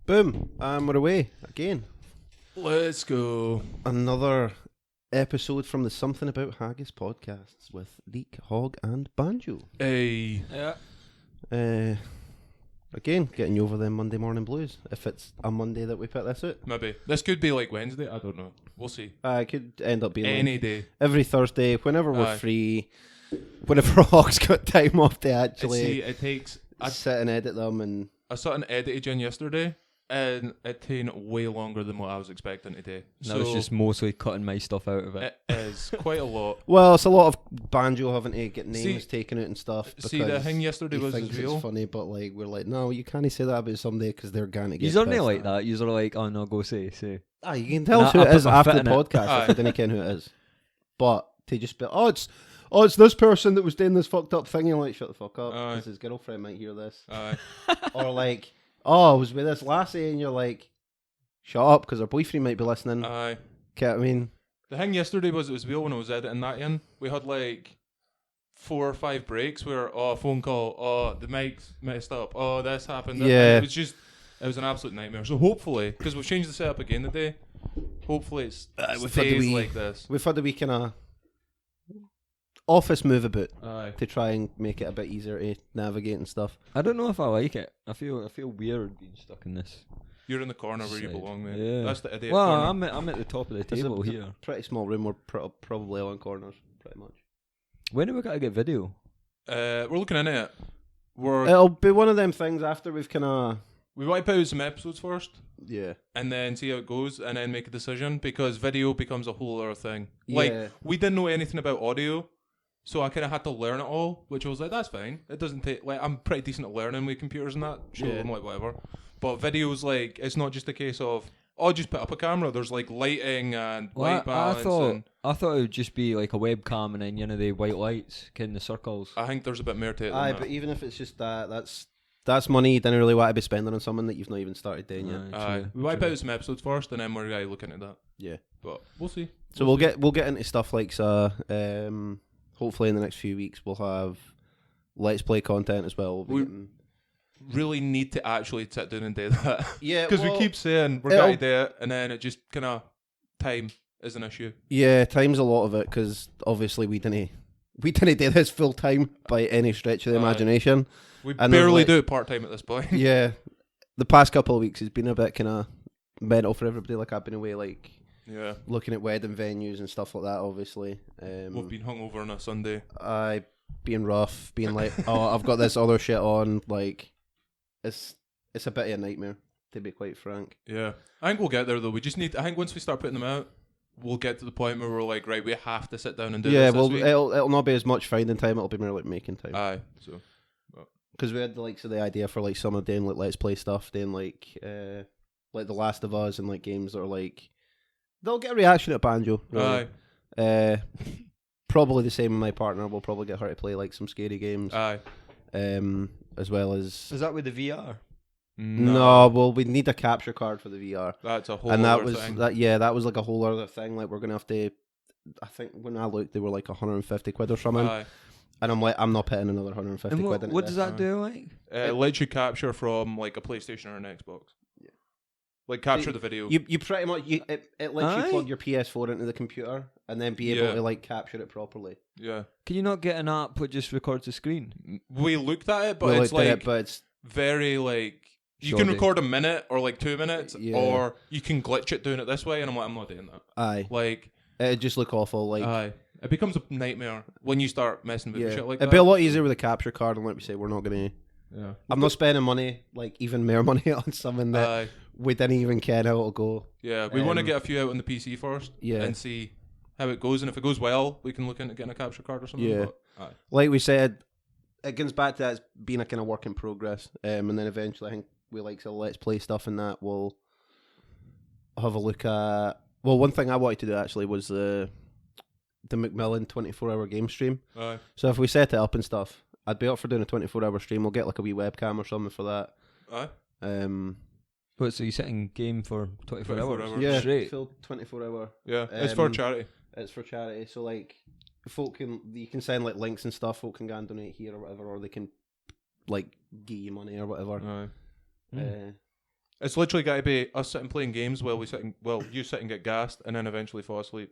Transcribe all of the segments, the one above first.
Boom, we're away again. Let's go. Another episode from the Something About Haggis podcasts with Leek, Hog and Banjo. Hey. Yeah. Again, getting you over them Monday morning blues. If it's a Monday that we put this out. Maybe. This could be like Wednesday. I don't know. We'll see. It could end up being Any day. Every Thursday, whenever we're free, whenever Hog's got time off to actually it takes... sit and edit them. And I sat and edited in yesterday, and it taken way longer than what I was expecting today. That was just mostly cutting my stuff out of it. It is quite a lot. Well, it's a lot of Banjo having to get names taken out and stuff. See, the thing yesterday was real. It's funny, but like we're like, no, you can't say that about somebody because they're going to get. You're not like that. You're like, oh no, go say. You can tell who it is after the podcast if you didn't ken who it is. But to just be, it's this person that was doing this fucked up thing. You're like, shut the fuck up, because his girlfriend might hear this. Or like, I was with this lassie, and you're like, shut up, because her boyfriend might be listening. Get what I mean? The thing yesterday was it was real when I was editing that in. We had like 4 or 5 breaks where phone call, the mic's messed up, this happened. Yeah. It was an absolute nightmare. So hopefully, because we've changed the setup again today, hopefully it stays like this. We've had a wee kind of office move about to try and make it a bit easier to navigate and stuff. I don't know if I like it. I feel weird being stuck in this. You're in the corner where you belong, mate. Yeah. That's the idiot well, corner. I'm at the top of the table it's here. a pretty small room. We're probably all in corners, pretty much. When do we gotta get video? We're looking into it. It'll be one of them things after we've kind of... We wipe out some episodes first. Yeah. And then see how it goes and then make a decision, because video becomes a whole other thing. Yeah. Like, we didn't know anything about audio, so I kind of had to learn it all, which I was like, that's fine. It doesn't take... Like, I'm pretty decent at learning with computers and that. Sure, I'm like, whatever. But videos, like, it's not just a case of, just put up a camera. There's, like, lighting and white balance. I thought it would just be like a webcam and then, the white lights, the circles. I think there's a bit more to it than that. But even if it's just that's money you didn't really want to be spending on something that you've not even started doing yet. We wipe out some episodes first, and then we're going to look into that. Yeah. But we'll see. So we'll get into stuff like hopefully in the next few weeks we'll have Let's Play content as well. We really need to actually sit down and do that. Yeah. Because we keep saying we're going to do it, and then it just kind of time is an issue. Yeah, time's a lot of it, because obviously we didn't do this full time by any stretch of the imagination. We barely do it part time at this point. Yeah, the past couple of weeks has been a bit kind of mental for everybody. Like, I've been away, looking at wedding venues and stuff like that. Obviously, we've been hungover on a Sunday. Being rough, being like, I've got this other shit on. Like, it's a bit of a nightmare, to be quite frank. Yeah, I think we'll get there though. We just need. I think once we start putting them out, we'll get to the point where we're like, right, we have to sit down and do this. Yeah, well, this week. it'll not be as much finding time. It'll be more like making time. So. Because we had the likes of the idea for like some of doing like Let's Play stuff, doing like The Last of Us and like games that are like they'll get a reaction at Banjo. Really. Probably the same with my partner. We'll probably get her to play like some scary games. As well as. Is that with the VR? No, well, we need a capture card for the VR. That's a whole other thing. That was like a whole other thing. Like, we're gonna have to. I think when I looked, they were like 150 quid or something. And I'm like, I'm not putting another 150 quid into what does that do, like? It lets you capture from like a PlayStation or an Xbox. Yeah. Like capture the video. You pretty much it lets you plug your PS4 into the computer and then be able to like capture it properly. Yeah. Can you not get an app that just records the screen? We looked at it, but it's very like you can record a minute or like 2 minutes, or you can glitch it doing it this way, and I'm like, I'm not doing that. Like it'd just look awful. Like it becomes a nightmare when you start messing with shit like that. It'd be a lot easier with a capture card, and like we say, we're not gonna. Yeah. I'm not spending money, like even more money on something that we didn't even care how it'll go. Yeah, we want to get a few out on the PC first, and see how it goes, and if it goes well, we can look into getting a capture card or something. Yeah, but, like we said, it comes back to that as being a kind of work in progress, and then eventually, I think we like to Let's Play stuff, and that we'll have a look at. Well, one thing I wanted to do actually was the Macmillan 24-hour game stream. So if we set it up and stuff, I'd be up for doing a 24-hour stream. We'll get like a wee webcam or something for that. But so you're setting game for 24 hours? Yeah, straight. Full 24-hour. Yeah, it's for charity. It's for charity. So like, you can send like links and stuff. Folk can go and donate here or whatever, or they can like give you money or whatever. It's literally got to be us sitting playing games while you sit and get gassed, and then eventually fall asleep.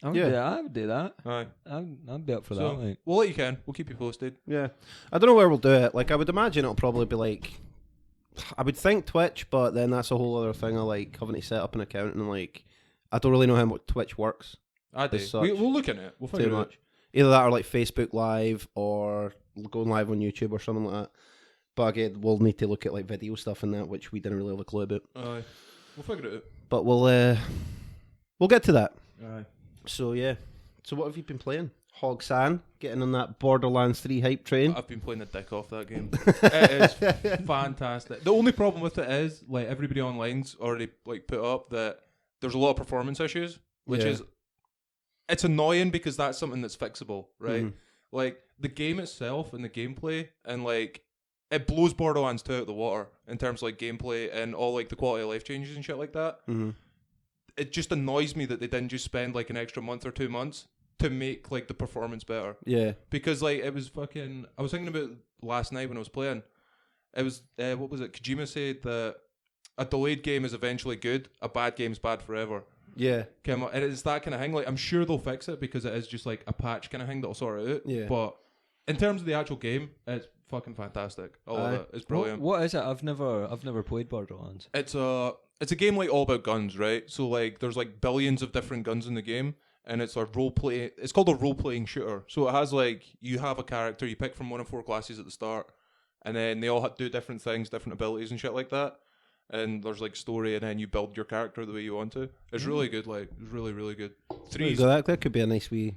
I would do that. Aye. I'd be up for So, that. Like. we'll let you can. We'll keep you posted. Yeah. I don't know where we'll do it. Like, I would imagine it'll probably be like, I would think Twitch, but then that's a whole other thing of like having to set up an account and like, I don't really know how Twitch works. I do. as such. We'll look at it. We'll figure Too it out. much. Either that or like Facebook Live or going live on YouTube or something like that. But again, we'll need to look at like video stuff and that, which we didn't really have a clue about. Aye. We'll figure it out. But we'll get to that. Aye. So yeah. So what have you been playing? Hog San, getting on that Borderlands 3 hype train. I've been playing the dick off that game. It is fantastic. The only problem with it is, like, everybody online's already like put up that there's a lot of performance issues, which Yeah. is it's annoying because that's something that's fixable, right? Mhm. Like the game itself and the gameplay and like it blows Borderlands 2 out the water in terms of like gameplay and all like the quality of life changes and shit like that. Mm-hmm. It just annoys me that they didn't just spend like an extra month or 2 months to make like the performance better. Yeah. Because like it was fucking. I was thinking about last night when I was playing. It was what was it? Kojima said that a delayed game is eventually good. A bad game's bad forever. Yeah. And it's that kind of thing. Like I'm sure they'll fix it because it is just like a patch kind of thing that'll sort it out. Yeah. But in terms of the actual game, it's fucking fantastic. I love it. It's brilliant. What is it? I've never played Borderlands. It's a game like all about guns, right? So like there's like billions of different guns in the game. And it's a role play. It's called a role playing shooter. So it has like you have a character you pick from one of 4 classes at the start, and then they all do different things, different abilities and shit like that. And there's like story, and then you build your character the way you want to. It's really good. Like it's really really good. That could be a nice wee.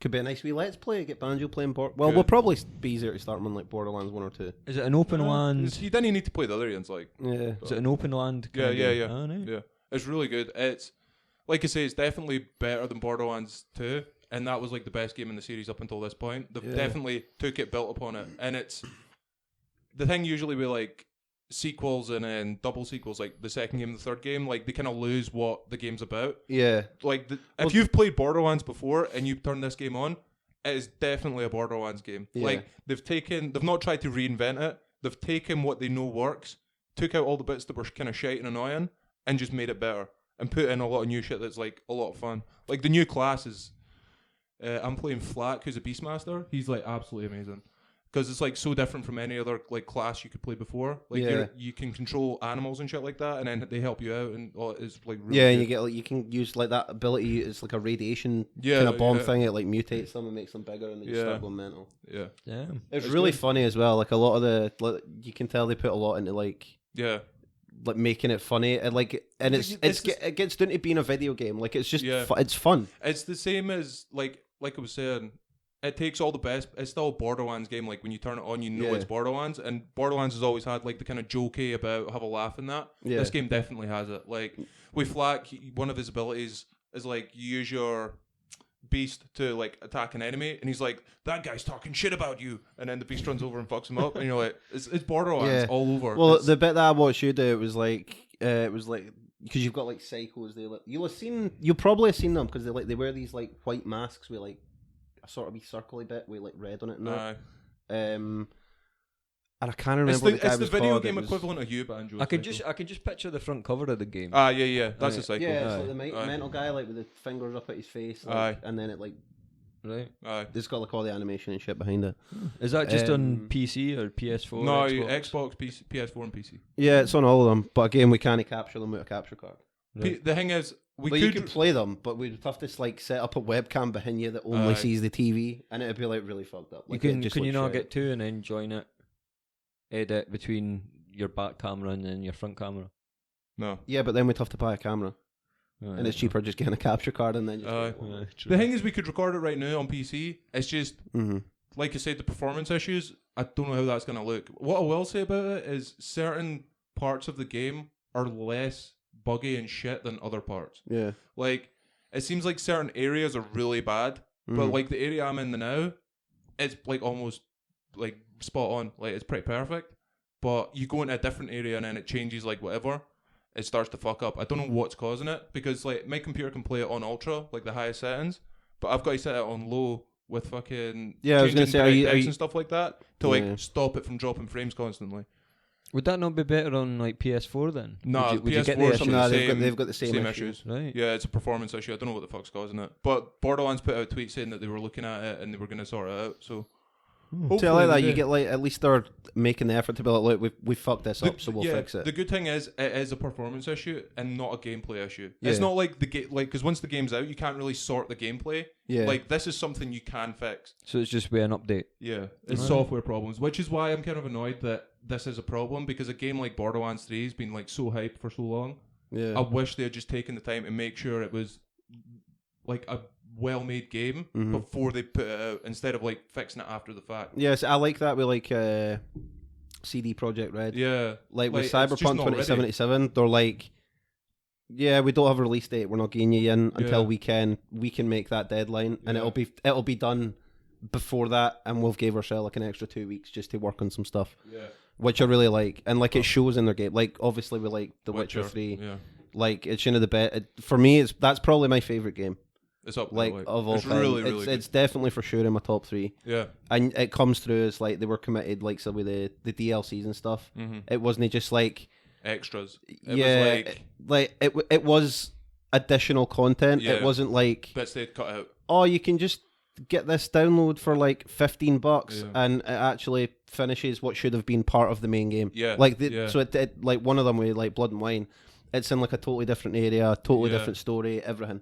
Let's play. Get Banjo playing Well, Good. we'll probably be easier to start on like Borderlands 1 or 2. Is it an open land? You didn't need to play the other ones. Like Yeah. Is it an open land? Yeah. Oh, no. Yeah, it's really good. It's like I say, it's definitely better than Borderlands 2, and that was like the best game in the series up until this point. They've definitely took it, built upon it, and it's the thing usually with like sequels and then double sequels, like the second game and the third game, like they kind of lose what the game's about. Yeah. Like if you've played Borderlands before and you turn this game on, it is definitely a Borderlands game. Yeah. Like they've not tried to reinvent it. They've taken what they know works, took out all the bits that were kind of shite and annoying, and just made it better. And put in a lot of new shit that's like a lot of fun. Like the new class is, I'm playing Flack, who's a Beastmaster. He's like absolutely amazing because it's like so different from any other like class you could play before. Like you can control animals and shit like that, and then they help you out, and it's like really and good. you get like you can use like that ability. It's like a radiation kind of bomb thing. It like mutates them and makes them bigger, and they just start going mental. Yeah, it's really funny as well. Like a lot of you can tell they put a lot into like making it funny and it gets down to being a video game. Like it's just it's fun. It's the same as like I was saying. It takes all the best. It's still a Borderlands game. Like when you turn it on, you know it's Borderlands, and Borderlands has always had like the kind of jokey about have a laugh in that. Yeah. This game definitely has it. Like with Flack, one of his abilities is like you use your beast to like attack an enemy, and he's like, "That guy's talking shit about you," and then the beast runs over and fucks him up, and you're like, "It's Borderlands all over." Well, the bit that I watched you do, it was like because you've got like psychos. You'll probably have seen them because they wear these like white masks with like a sort of wee circly bit with like red on it and that. And I can't remember what the guy it's the was video called. game equivalent of you, Banjo. I can just picture the front cover of the game. Yeah. That's a psycho. Yeah, it's like the mental guy like with the fingers up at his face, and then it like right. It's got like all the animation and shit behind it. Is that just on PC or PS4? No, Xbox? PC, PS4 and PC. Yeah, it's on all of them. But again, we can't capture them with a capture card. Right. The thing is, you could play them, but we'd have to like set up a webcam behind you that only sees the TV, and it'd be like really fucked up. Like, can you not get two and then join it? Edit between your back camera and then your front camera. No. Yeah, but then we'd have to buy a camera, and it's cheaper just getting a capture card and then just. The thing is, we could record it right now on PC. It's just like I said, the performance issues. I don't know how that's gonna look. What I will say about it is certain parts of the game are less buggy and shit than other parts. Yeah. Like it seems like certain areas are really bad, but like the area I'm in now, it's like almost like spot on. Like it's pretty perfect. But you go into a different area and then it changes like whatever. It starts to fuck up. I don't know what's causing it because like my computer can play it on ultra, like the highest settings, but I've got to set it on low with fucking I was gonna say, are you and stuff like that to like stop it from dropping frames constantly. Would that not be better on like PS4 then? No, would you get PS4 the some issues? of the No, same, they've got the same issues. Right. Yeah, it's a performance issue. I don't know what the fuck's causing it. But Borderlands put out a tweet saying that they were looking at it and they were going to sort it out. So So I hopefully like that. they You do. get like at least they're making the effort to be like, look, we fucked this up, so we'll fix it. The good thing is it is a performance issue and not a gameplay issue. Yeah. It's not like the game, like because once the game's out, you can't really sort the gameplay. Yeah. Like this is something you can fix. So it's just an update. Yeah, it's Right. software problems, which is why I'm kind of annoyed that this is a problem because a game like Borderlands 3 has been like so hyped for so long. Yeah. I wish they had just taken the time to make sure it was like a well-made game before they put it out instead of like fixing it after the fact. Yes, I like that with like CD Projekt Red. Yeah, Like with it's just Cyberpunk not ready. 2077, they're like, yeah, we don't have a release date. We're not getting you in until Yeah. we can make that deadline, and Yeah. it'll be done before that, and we'll give ourselves like an extra 2 weeks just to work on some stuff, Yeah, which I really like, and like it shows in their game. Like obviously we like The Witcher 3. Yeah, Like it's the best for me. That's probably my favorite game. it's up there, Like of all it's time, really, really it's definitely for sure in my top 3. good. And it comes through as like they were committed, like so with the DLCs and stuff. Yeah, It wasn't just like extras. It yeah, was like it was additional content. Yeah. It wasn't like bits they'd cut out. oh you can just get this download for like $15 Yeah. and it actually finishes what should have been part of the main game. Yeah, Like yeah. so it like one of them with like Blood and Wine, it's in like a totally different area, totally Yeah. different story, everything.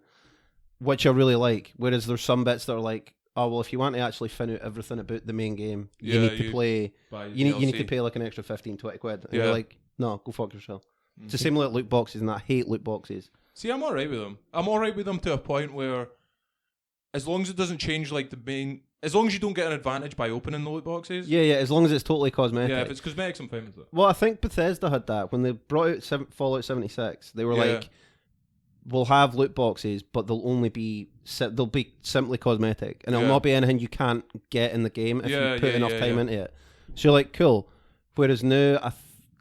Which I really like. Whereas there's some bits that are like, oh well, if you want to actually find out everything about the main game, you Yeah, need to play. By You need to DLC. pay like an extra 15-20 quid. And Yeah. you're like, no, go fuck yourself. It's Mm-hmm. the same with loot boxes, and I hate loot boxes. See, I'm alright with them. I'm alright with them to a point where, as long as it doesn't change like the main, as long as you don't get an advantage by opening the loot boxes. Yeah, as long as it's totally cosmetic. Yeah, if it's cosmetics, I'm fine with it. Well, I think Bethesda had that when they brought out Fallout 76. They were Yeah. like, "We'll have loot boxes, but they'll only be they'll be simply cosmetic, and it'll Yeah. not be anything you can't get in the game if Yeah, you put yeah, enough yeah, time yeah. into it." So you're like, "Cool." Whereas now,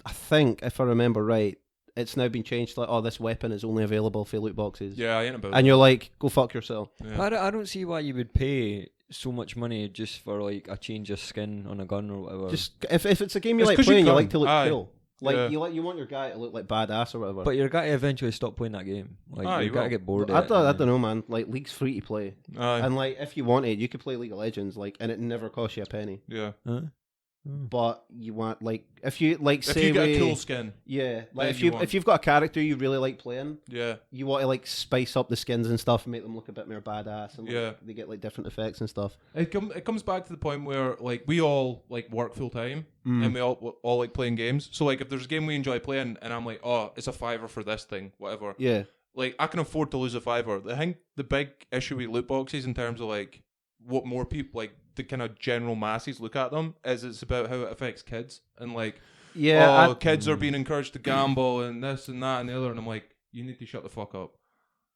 I think if I remember right, it's now been changed to like, "Oh, this weapon is only available for loot boxes." Yeah, I ain't about And that. you're like, "Go fuck yourself." Yeah. I don't see why you would pay so much money just for like a change of skin on a gun or whatever. Just if it's a game you It's like 'cause you playing, you can. like to look Aye. cool. Like Yeah. you want your guy to look like badass or whatever. but you're going to eventually stop playing that game. Like Ah, you you got to will. get bored I of it. don't know, man. Like League's free to play. Aye. And like, if you wanted, you could play League of Legends, like, and it never costs you a penny. Yeah. Huh? But you want, like, if you like, If say, you get a we- cool skin. yeah, like then if you you want- if you've got a character you really like playing, Yeah. you want to like spice up the skins and stuff and make them look a bit more badass, and like, Yeah. they get like different effects and stuff. It comes back to the point where like we all like work full time and we all like playing games. So like if there's a game we enjoy playing and I'm like, oh, it's a $5 for this thing, whatever. Yeah, Like I can afford to lose a $5. I think the big issue with loot boxes in terms of like what more people like the kind of general masses look at them is it's about how it affects kids and like yeah, kids are being encouraged to gamble and this and that and the other and I'm like you need to shut the fuck up.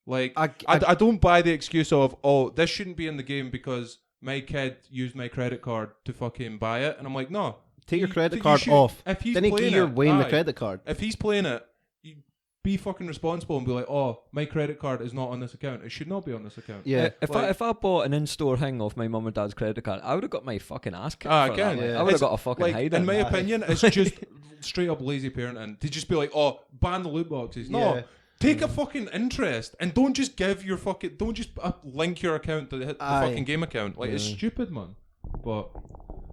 Like I don't buy the excuse of oh this shouldn't be in the game because my kid used my credit card to fucking buy it and I'm like no take your credit you card should- off. if he's Then you playing give your it, Wayne the aye. credit card. If he's playing it, you be fucking responsible and be like, oh, my credit card is not on this account. It should not be on this account. Yeah, If I bought an in-store thing off my mum and dad's credit card, I would have got my fucking ass kicked. Ah, for again, that. yeah. I would have It's got a fucking Like, hide in my Aye. opinion, it's just straight up lazy parenting. To just be like, oh, ban the loot boxes. No. Yeah. Take a fucking interest and don't just give your fucking, don't just link your account to the Aye. fucking game account. Like, it's stupid, man. But,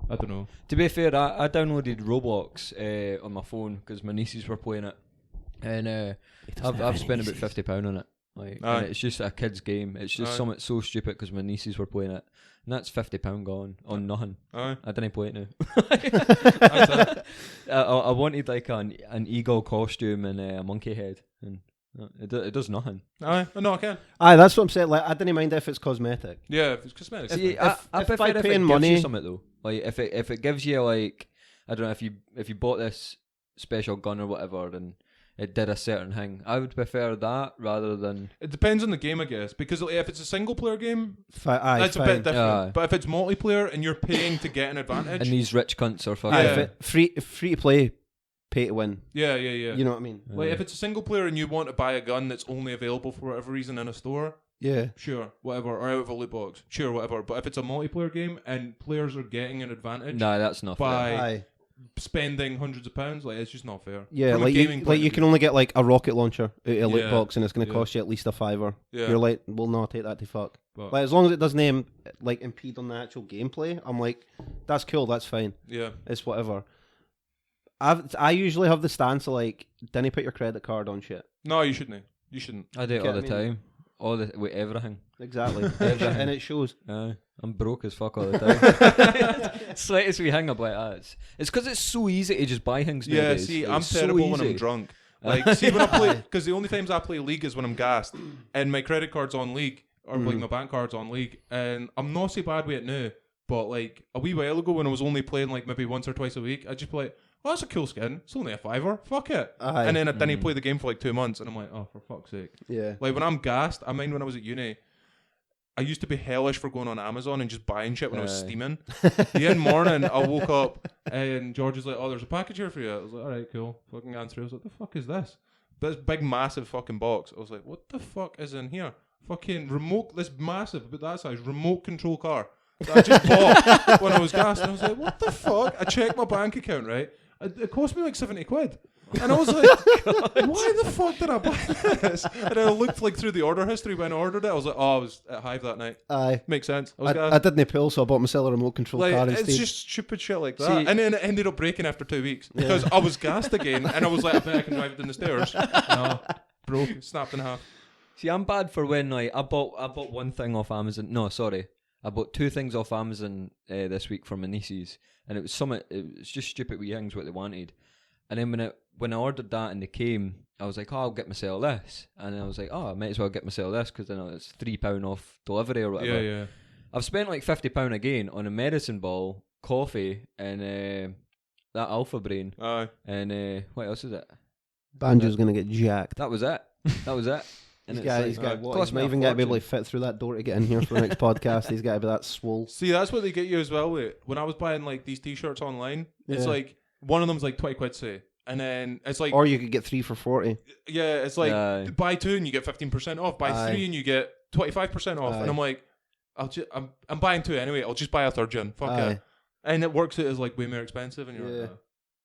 I don't know. To be fair, I downloaded Roblox on my phone because my nieces were playing it, and I've spent about £50 on it. Like, Aye. and it's just a kid's game. It's just Aye. something so stupid because my nieces were playing it, and that's £50 gone on nothing. Aye. I didn't play it now. That's it. I wanted like an eagle costume and a monkey head, and it does nothing. Aye. No, I can. Aye, that's what I'm saying. Like, I didn't mind if it's cosmetic. Yeah, if it's cosmetics. See, if I prefer by if it paying gives money- you something though. Like if it gives you like I don't know if you bought this special gun or whatever and it did a certain thing, I would prefer that rather than It depends on the game, I guess. Because like, if it's a single player game, Aye, that's a fine. bit different. Aye. But if it's multiplayer and you're paying to get an advantage, and these rich cunts are fucking. Aye, Yeah. if it, free to play, pay to win. yeah. You know what I mean? Like if it's a single player and you want to buy a gun that's only available for whatever reason in a store, Yeah. sure, whatever, or out of a loot box, sure, whatever. But if it's a multiplayer game and players are getting an advantage Nah, that's not by fair. Aye. spending hundreds of pounds. Like, it's just not fair. Yeah, From a like gaming you point of can view. only get like a rocket launcher out of a loot Yeah, box, and it's going to yeah. cost you at least a $5. Yeah. You're like, well, no, I'll take that to fuck. But, Like, as long as it doesn't impede on the actual gameplay, I'm like, that's cool, that's fine. yeah. It's whatever. I usually have the stance of like, didn't put your credit card on shit. No, you shouldn't. You shouldn't. I do it Okay, all I the mean- time. With everything. Exactly. And it shows. I'm broke as fuck all the time. Slightest we hang up like that. It's because it's so easy to just buy things Yeah, nowadays. see, Like, I'm it's so terrible when I'm easy. drunk. Like, see, when I play, because the only times I play League is when I'm gassed, and my credit card's on League, or like my bank card's on League, and I'm not so bad with it now. But like a wee while ago, when I was only playing like maybe once or twice a week, I'd just be like, "Oh, that's a cool skin. It's only a $5. Fuck it." Aye. And then I didn't play the game for like 2 months, and I'm like, "Oh, for fuck's sake!" Yeah. Like when I'm gassed, I mind when I was at uni, I used to be hellish for going on Amazon and just buying shit when I was Aye. steaming. The end morning, I woke up and George was like, "Oh, there's a package here for you." I was like, "All right, cool." Fucking answer. I was like, "The fuck is this?" This big, massive fucking box. I was like, "What the fuck is in here?" Fucking remote. This massive, but that size remote control car that I just bought when I was gassed. And I was like, "What the fuck?" I checked my bank account. Right, it cost me like £70. And I was like, why the fuck did I buy this? And then I looked like through the order history when I ordered it. I was like, oh, I was at Hive that night. Aye. Makes sense. I was I didn't pull, so I bought myself a remote control like, car it's instead. just stupid shit like that. See- And then it ended up breaking after 2 weeks because I was gassed again, and I was like, I bet I can drive it down the stairs. No, broke, snapped in half. See, I'm bad for when like I bought one thing off Amazon. No, sorry, I bought two things off Amazon this week for my nieces, and it was just stupid wee things what they wanted. And then when I ordered that and they came, I was like, oh, I'll get myself this, and I was like, oh, I might as well get myself this because then it's £3 off delivery or whatever. Yeah. I've spent like £50 again on a medicine ball, coffee, and that Alpha Brain, Aye. and what else is it? Banjo's going to get jacked. That was it. That was it. And He's it's got, like, he's got what? cost He's me not a even going to be able to fortune. fit through that door to get in here for the next podcast. He's got to be that swole. See, that's what they get you as well with. When I was buying like these t-shirts online, it's Yeah. like one of them's like 20 quid, say. And then it's like, Or you could get 3 for 40. yeah, it's like Aye. buy 2 and you get 15% off. Buy Aye. 3 and you get 25% off. Aye. And I'm like, I'm buying 2 anyway. I'll just buy a third gen. Fuck Aye. it. And it works out as like way more expensive, and you're Yeah. like,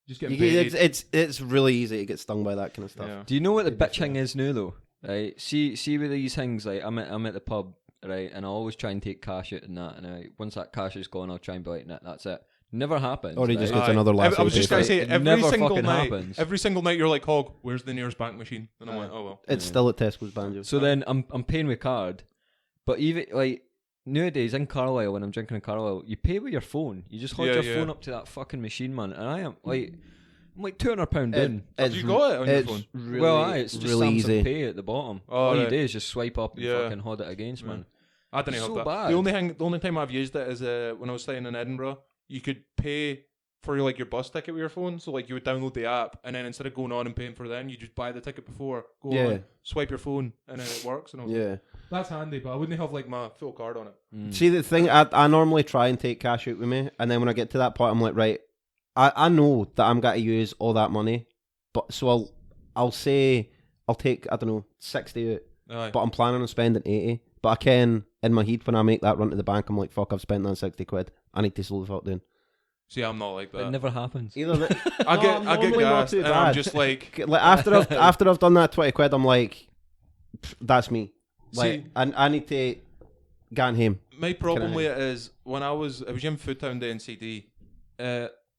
just You getting get, baited. it's really easy to get stung by that kind of stuff. Yeah. Do you know what the To be bitching is now though? Right, see with these things, like I'm at the pub, right, and I always try and take cash out and that, and once that cash is gone, I'll try and be like, nah, that's it. Never happens. Or he right? just gets another lassie. I was just to pay gonna for say it. It every never single fucking night. happens. Every single night, you're like, "Hog, where's the nearest bank machine?" And I'm like, "Oh well." It's still at Tesco's Banjo. So then I'm paying with card, but even like nowadays in Carlisle when I'm drinking in Carlisle, you pay with your phone. You just hold Yeah, your phone up to that fucking machine, man, and I'm like £200 in. Have you got it on your it's phone? Really, Well, it's just really Samsung easy. Pay at the bottom. Oh, All you right. do is just swipe up and Yeah. fucking hold it against, man. I didn't have So that. bad. The only time I've used it is when I was staying in Edinburgh. You could pay for like your bus ticket with your phone, so like you would download the app, and then instead of going on and paying for then, you just buy the ticket before, go Yeah. on, swipe your phone, and then it works. And I was like, Yeah. that's handy, but I wouldn't have like my full card on it. See, the thing, I normally try and take cash out with me, and then when I get to that point, I'm like, right, I know that I'm going to use all that money, but so I'll say I'll take, I don't know, 60 out, Aye. but I'm planning on spending 80. But I can, in my head, when I make that run to the bank, I'm like, fuck, I've spent that 60 quid. I need to slow the fuck down. See, I'm not like It that. never happens. Either the, I No, get I'm I get normally not gassed, too and I'm bad. just like, like after I've done that 20 quid, I'm like, that's me. Like, See- I need to get home. my problem I- with it is when I was in Foodtown Day in CD,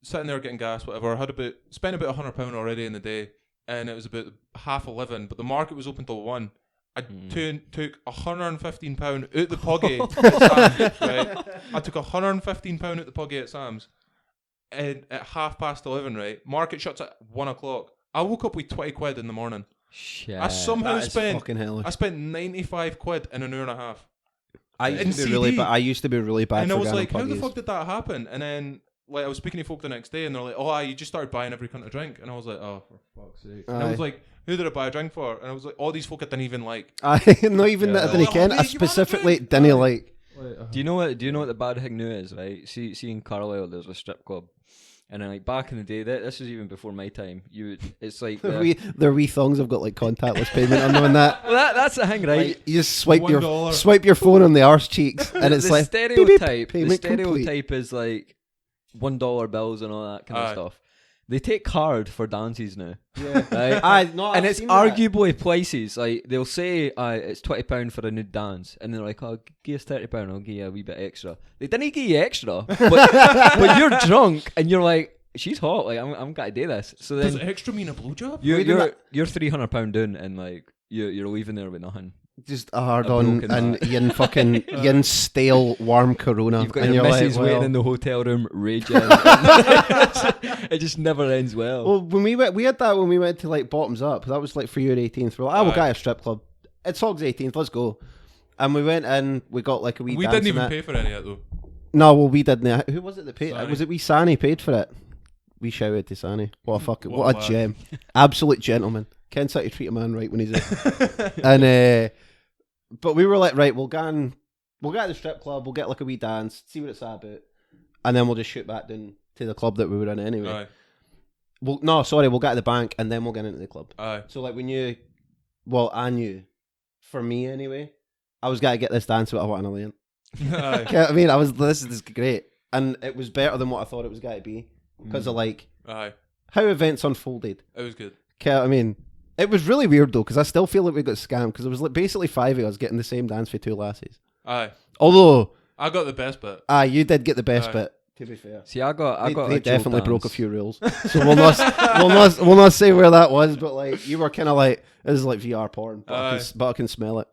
sitting there getting gas, whatever. I had spent about £100 already in the day, and it was about 11:30. But the market was open till 1. I took £115 out the poggy at Sam's, right? I took £115 out the poggy at Sam's, and at 11:30, right? Market shuts at 1 o'clock. I woke up with 20 quid in the morning. Shit. I somehow That is spent fucking hellish. I spent 95 quid in an hour and a half. I in used to be really CD. bad. I used to be really bad. And for I was getting like, how the puggies. fuck did that happen? And then like I was speaking to folk the next day, and they're like, oh, you just started buying every cunt of drink. And I was like, oh, for fuck's sake. And I was Aye. like, who did I buy a drink for? And I was like, all these folk I didn't even like. Not even that I didn't Oh, ken. mate, I you want a specifically drink? didn't like. Do you know what the bad thing now is, right? See in Carlisle there's a strip club. And then like back in the day, this was even before my time. It's like Their wee thongs have got like contactless payment on them and that. well, that's the thing, right? Like, you just swipe your $1. phone on the arse cheeks, and it's the like stereotype. beep, payment the stereotype is like $1 bills and all that kind of Aye. stuff. They take card for dances now. Yeah. Right? No, And I've it's seen that. arguably places like they'll say it's £20 for a nude dance, and they're like, "Oh, give us £30, I'll give you a wee bit extra." They didn't give you extra, but you're drunk and you're like, "She's hot, like I'm gonna do this." So Does then extra mean a blowjob? you're £300 down, and like you're leaving there with nothing. Just a hard A on broken and Ian fucking Ian stale warm Corona. You've got and your you're missus like, waiting well, in the hotel room raging. It just never ends well. Well, when we had that when we went to like Bottoms Up. That was like for your 18th. We're like, we'll get a strip club. It's Hog's 18th. Let's go. And we went in. We got like a wee. We dance didn't in even it. pay for any of it though. No, well, we didn't. Who was it that paid? Sani. Was it wee Sani paid for it? We shouted to Sani. What a fucking What what a a lad. gem. Absolute gentleman. Ken's how to treat a man right when he's in. And but we were like, right, we'll get to the strip club, we'll get like a wee dance, see what it's about, and then we'll just shoot back down to the club that we were in anyway. Aye. We'll get to the bank and then we'll get into the club. Aye. So like I knew, for me anyway, I was gonna get this dance with a what an alien. Aye. I mean, this is great, and it was better than what I thought it was going to be because of like Aye. how events unfolded. It was good. I mean, it was really weird though because I still feel like we got scammed because it was like basically 5 of us getting the same dance for 2 lassies. Aye. Although, I got the best bit. you did get the best Aye. bit. To be fair, See, I got they a definitely joke broke a dance. few rules, so we'll not say where that was. But like, you were kind of like, this is like VR porn, but I can smell it.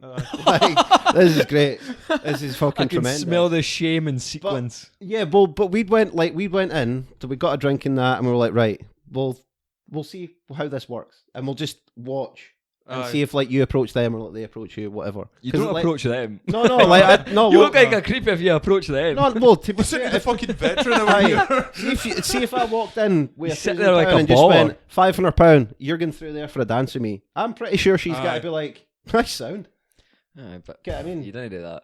Like, this is great. This is fucking I can tremendous. smell the shame and sequence. Yeah, but we went in, so we got a drink in that, and we were like, right, we'll see how this works, and we'll just watch and see if like you approach them or like they approach you, whatever. You don't like, approach them. No, like no. You well, look like a creep if you approach them. no, well, to be Listen to fair, the fucking veteran over here. see if I walked in with You a sit there like £1,000 a and just baller. spent £500, you're going through there for a dance with me. I'm pretty sure she's got Aye. to be like, nice sound. Aye, but Get what I mean? you didn't do that.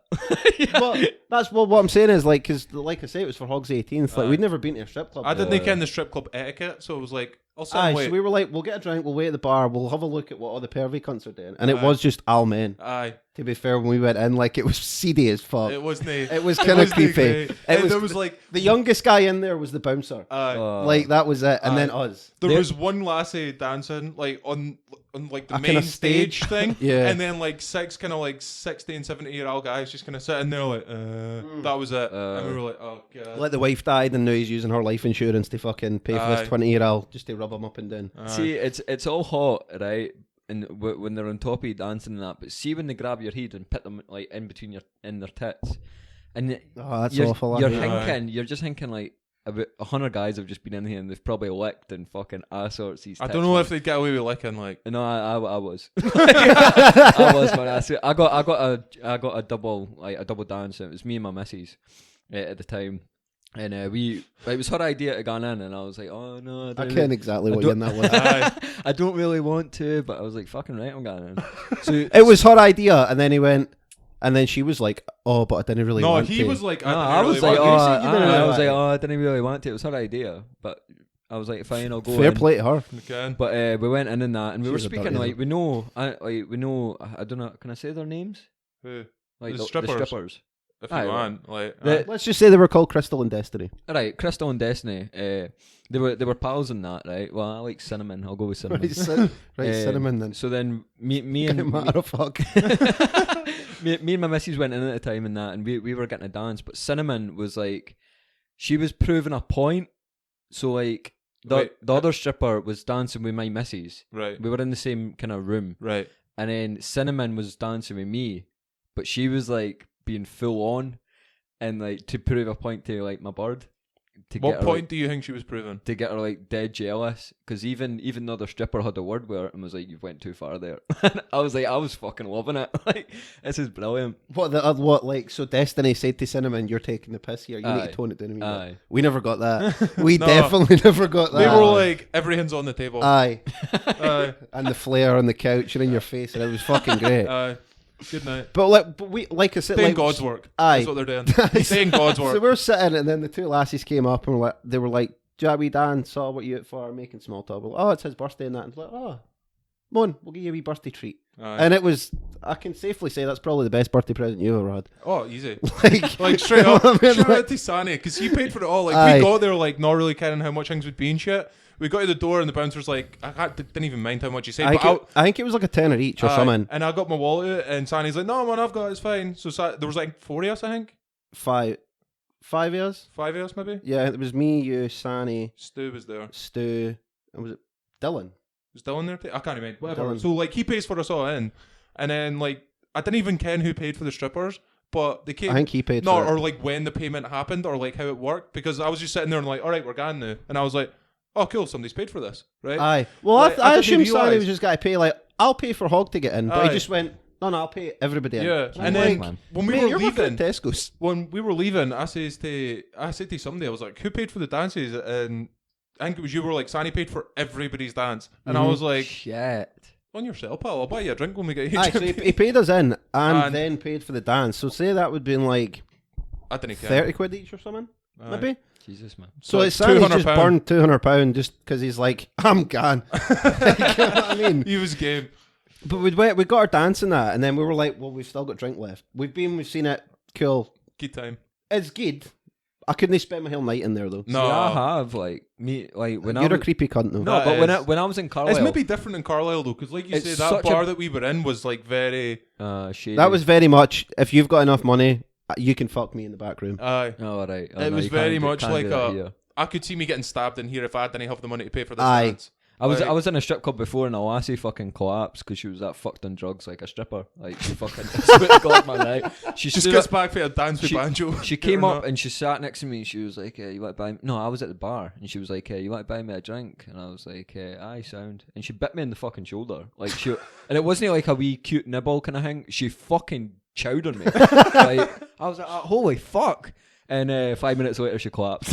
But that's what I'm saying is like, because like I say, it was for Hog's 18th. Like Aye. we'd never been to a strip club. I before. didn't ken the strip club etiquette, so it was like, I'll sit Aye, and wait. so we were like, we'll get a drink, we'll wait at the bar, we'll have a look at what all the pervy cunts are doing. And it Aye. was just all men. Aye. To be fair, when we went in, like, it was seedy as fuck. It wasn't. It was kind of creepy. There was like The youngest guy in there was the bouncer. aye. Like, that was it. And Aye. then us. There was one lassie dancing like on like the A main kinda stage stage. thing, Yeah. and then like 6 kind of like 16, 17-year-old guys just kind of sitting there like, that was it, and we were like, oh god. Like, the wife died and now he's using her life insurance to fucking pay for Aye. this 20-year-old just to rub him up and down. Aye. See, it's all hot, right? And when they're on top of you dancing and that, but see when they grab your head and put them like in between their tits, and Oh, that's you're, awful. You're Aye. thinking, you're just thinking like about 100 guys have just been in here and they've probably licked and fucking ass sorts these. I tits, don't know man. if they'd get away with licking like. No, I was. I was, man. I got a double dance. It was me and my missus at the time, and it was her idea to go in, and I was like, oh no, I ken exactly I what don't- in that was. Aye. I don't really want to, but I was like, fucking right, I'm going in. So It was her idea, and then he went, and then she was like, "Oh, but I didn't really No, want he to." was like, no, I I was didn't like, really oh, want you said you didn't really I was want like, it. oh, I didn't really want it. It was her idea, but I was like, fine, I'll go Fair in. play to her. to. Again. But we went in and that, and we She were was a speaking dirty like we know. I don't know. Can I say their names? Who? Like The the strippers. strippers. If Aye, you right. want, like, The- Let's just say they were called Crystal and Destiny. Right, Crystal and Destiny. They were pals in that, right? Well, I like cinnamon. I'll go with cinnamon. Right, cinnamon then. So then me and Doesn't matter, fuck. me and my missus went in at the time and that, and we were getting a dance. But cinnamon was like, she was proving a point. So like the Wait, other stripper was dancing with my missus. right, We were in the same kind of room, right. and then cinnamon was dancing with me, but she was like being full on, and like to prove a point to like my bird. To What get her, point like, do you think she was proving? to get her like dead jealous, because even the other stripper had a word with her and was like, "You've went too far there." I was fucking loving it. Like, this is brilliant. So Destiny said to Cinnamon, "You're taking the piss here. You need Aye. to tone it down a wee bit." Aye. We never got that. We No. definitely never got that. They were like, everything's on the table. Aye. Aye. And the flare on the couch and in your face, and it was fucking great. Aye. Good night. But we, like I said, Doing like, God's work. Aye. That's what they're doing. Saying God's So work. we're sitting, and then the two lassies came up, and they were like, "Jabby Dan saw what you out for, making small talk." We're like, "Oh, it's his birthday," and that. And it's like, "Oh, Mon, we'll give you a wee birthday treat." Aye. And it was I can safely say that's probably the best birthday present you ever had. Oh, easy. Like straight up. I mean, Shout out to Sani, because he paid for it all. Like, we got there, like, not really caring how much things would be and shit. We got to the door and the bouncer's like, didn't even mind how much he said. I think it was like a tenner each or something. And I got my wallet and Sani's like, no man, I've got it, it's fine. So there was like 4 of us, I think. 5 years? 5 of us maybe? Yeah, it was me, you, Sani. Stu was there. And was it Dylan? Was Dylan there? I can't remember. Whatever. Dylan. So like he pays for us all in. And then like, I didn't even ken who paid for the strippers. But they came. I think he paid for it. Or like when the payment happened or like how it worked. Because I was just sitting there and like, alright, we're gone now. And I was like, oh, cool, somebody's paid for this, right? Aye. Well, like, I assumed Sani was just going to pay, like, I'll pay for Hog to get in. But Aye. he just went, no, I'll pay everybody in. Yeah. So And I'm then when we mate, were you're working leaving, at Tesco's. when we were leaving, I said to somebody, I was like, who paid for the dances? And I think it was you were like, Sani paid for everybody's dance. And I was like, shit. on yourself, pal. I'll buy you a drink when we get here. Aye, so he paid us in and then paid for the dance. So say that would have been like I didn't care. 30 quid each or something, Aye. maybe. Jesus, man. So it's £200 Sani just burned £200 just because he's like, I'm gone. You know what I mean? He was game. But we got our dance in that, and then we were like, well, we've still got drink left. We've seen it. Cool. Good time. It's good. I couldn't spend my whole night in there though. No. See, I have like when You're I a was, creepy cunt though. no, That but is. when I was in Carlisle, It's maybe different in Carlisle though, because like you It's say, that such bar a- that we were in was like very. shady. That was very much, if you've got enough money, you can fuck me in the back room. Aye. Oh, right. Oh, It no, was you can't very do- much can't like do that a- here. I could see me getting stabbed in here if I didn't have the money to pay for this Aye. dance. I Like- was in a strip club before and a lassie fucking collapsed because she was that fucked on drugs like a stripper. Like she fucking swear to God, man. Right? She Just stood gets up, back for a dance with she- banjo. she came up and she sat next to me. She was like, "You want to buy?" No, I was at the bar and she was like, "You want to buy me a drink?" And I was like, "Aye, sound." And she bit me in the fucking shoulder, like she. And it wasn't like a wee cute nibble kind of thing. She fucking chowed on me. Like I was like, "Holy fuck!" And 5 minutes later, she collapsed.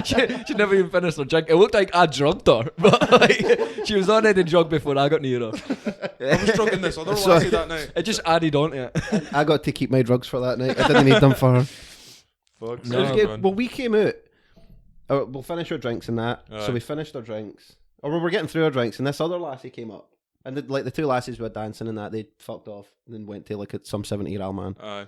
she never even finished her drink. It looked like I drugged her, but like, she was already drugged before I got near her. I was drugging this other So- lassie that night. It just added on to it. I got to keep my drugs for that night. I didn't need them for her. Fuck. No, It was no, good. man. Well, we came out. We'll finish our drinks and that. Aye. So we finished our drinks. Or we were getting through our drinks, and this other lassie came up. And the two lassies were dancing and that. They fucked off and then went to like some 70-year-old man. Aye.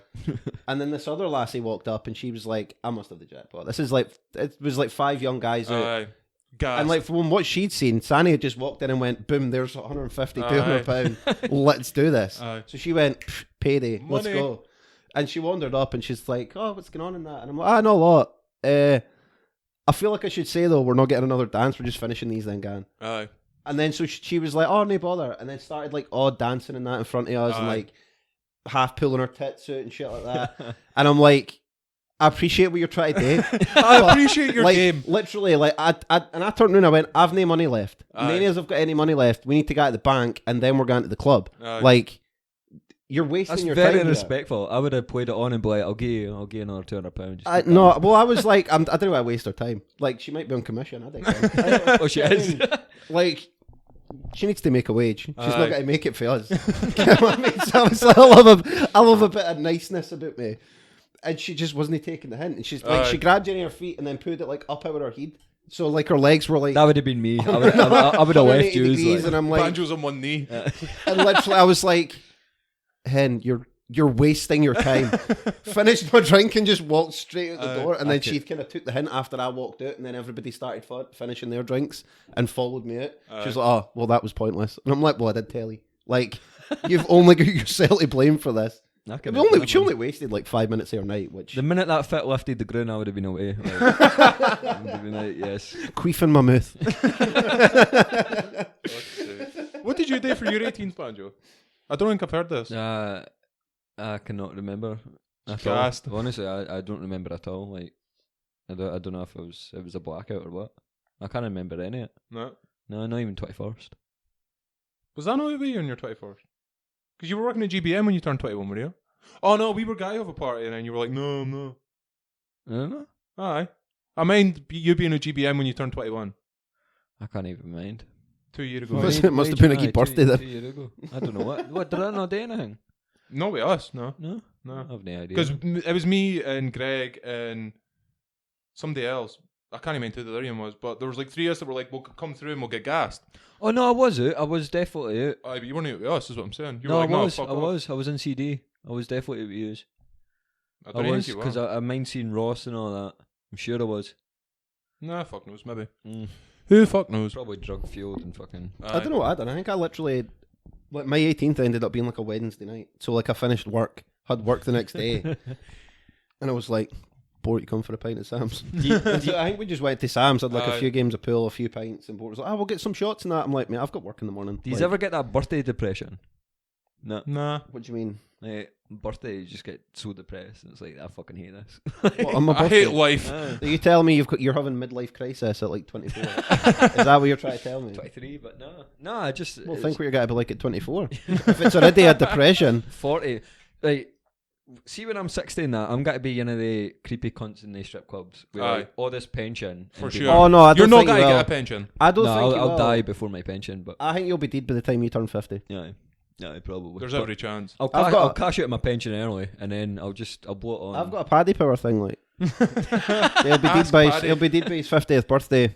And then this other lassie walked up and she was like, I must have the jackpot. This is like, it was like 5 young guys out. Aye. Gas. And like from what she'd seen, Sani had just walked in and went, boom, there's 150, 200 pound. Let's do this. Aye. So she went, payday, let's Money. go. And she wandered up and she's like, oh, what's going on in that? And I'm like, I know a lot. I feel like I should say though, we're not getting another dance. We're just finishing these then, gang. Aye. And then so she was like, oh, no bother. And then started like odd dancing and that in front of us and Aye. like half pulling her tits out and shit like that. And I'm like, I appreciate what you're trying to do. I appreciate your like, game. Literally, like, I turned around and I went, I've no money left. Aye. None of us have got any money left. We need to go to the bank and then we're going to the club. Aye. Like, you're wasting That's your very time. here. respectful. I would have played it on and be like, I'll give you another £200. I, no, well, I was like, I don't want to waste her time. Like, she might be on commission. I think. Oh, she is. Like, she needs to make a wage. She's Aye. not going to make it for us. You know what I mean? So I was like, I love a bit of niceness about me. And she just wasn't taking the hint. And she's like, Aye. she grabbed you in her feet and then put it like up over her head. So like her legs were like That would have been me. I would have left 180 you. degrees, Like, and I'm like, Banjo's on one knee. and literally I was like, hen, you're wasting your time. Finished my drink and just walked straight out the door. And then she kind of took the hint after I walked out, and then everybody started finishing their drinks and followed me out. She was like, oh, well, that was pointless. And I'm like, well, I did tell you. Like, you've only got yourself to blame for this. I She can only wasted like 5 minutes of her night, which The minute that fit lifted the ground, I would have been away. Like, I would have been like, yes. queef in my mouth. What did you do for your 18th, Banjo? I don't think I've heard this. I cannot remember at Gassed. all. Honestly, I don't remember at all. Like, I don't know if it was a blackout or what. I can't remember any of it. No. No, not even 21st. Was that not you on your 21st? Because you were working at GBM when you turned 21, were you? Oh no, we were guy of a party and then you were like, no, I'm not. I don't know. Aye. I mind you being at GBM when you turned 21. I can't even mind. 2 years ago. Was it? Must have been a good birthday then. 2 years ago. I don't know what. Did I not do anything? Not with us, no. No, No. I have no idea. Because it was me and Greg and somebody else. I can't even who the other one was, but there was like 3 of us that were like, we'll come through and we'll get gassed. Oh no, I was out. I was definitely out. But you weren't out with us, is what I'm saying. You No, were like, I no, was. fuck I off. was. I was in CD. I was definitely out with yous. I I don't was think you because were. I mind seeing Ross and all that. I'm sure I was. Nah, fuck knows, maybe. Mm. Who fuck knows? Probably drug fueled and fucking. I don't know what I done. I think I literally, like, my 18th ended up being like a Wednesday night. So like I finished work, had work the next day, and I was like, Bort, you come for a pint at Sam's. And so I think we just went to Sam's, had like a few games of pool, a few pints, and Bort was like, we'll get some shots and that. I'm like, mate, I've got work in the morning. Do you Like, ever get that birthday depression? No. Nah. what do you mean? Birthday, you just get so depressed. And it's like, I fucking hate this. What, on my I birthday? hate life. Are you telling me you're having midlife crisis at like 24? Is that what you're trying to tell me? 23, but no. No, I just. Well, it's think what you're going to be like at 24. If it's already a depression. 40. Like, see, when I'm 60 and that, I'm going to be one of the creepy cunts in the strip clubs with Aye. like, all this pension. For and be sure. like, Oh, no, I don't You're not think going you to will. get a pension. I don't no, think you I'll will. die before my pension, but. I think you'll be dead by the time you turn 50. Yeah. Yeah, probably. There's But every chance. I'll cash out my pension early, and then I'll blow it on. I've got a paddy power thing, like. he'll be dead Ask by Paddy. he'll be dead by his 50th birthday,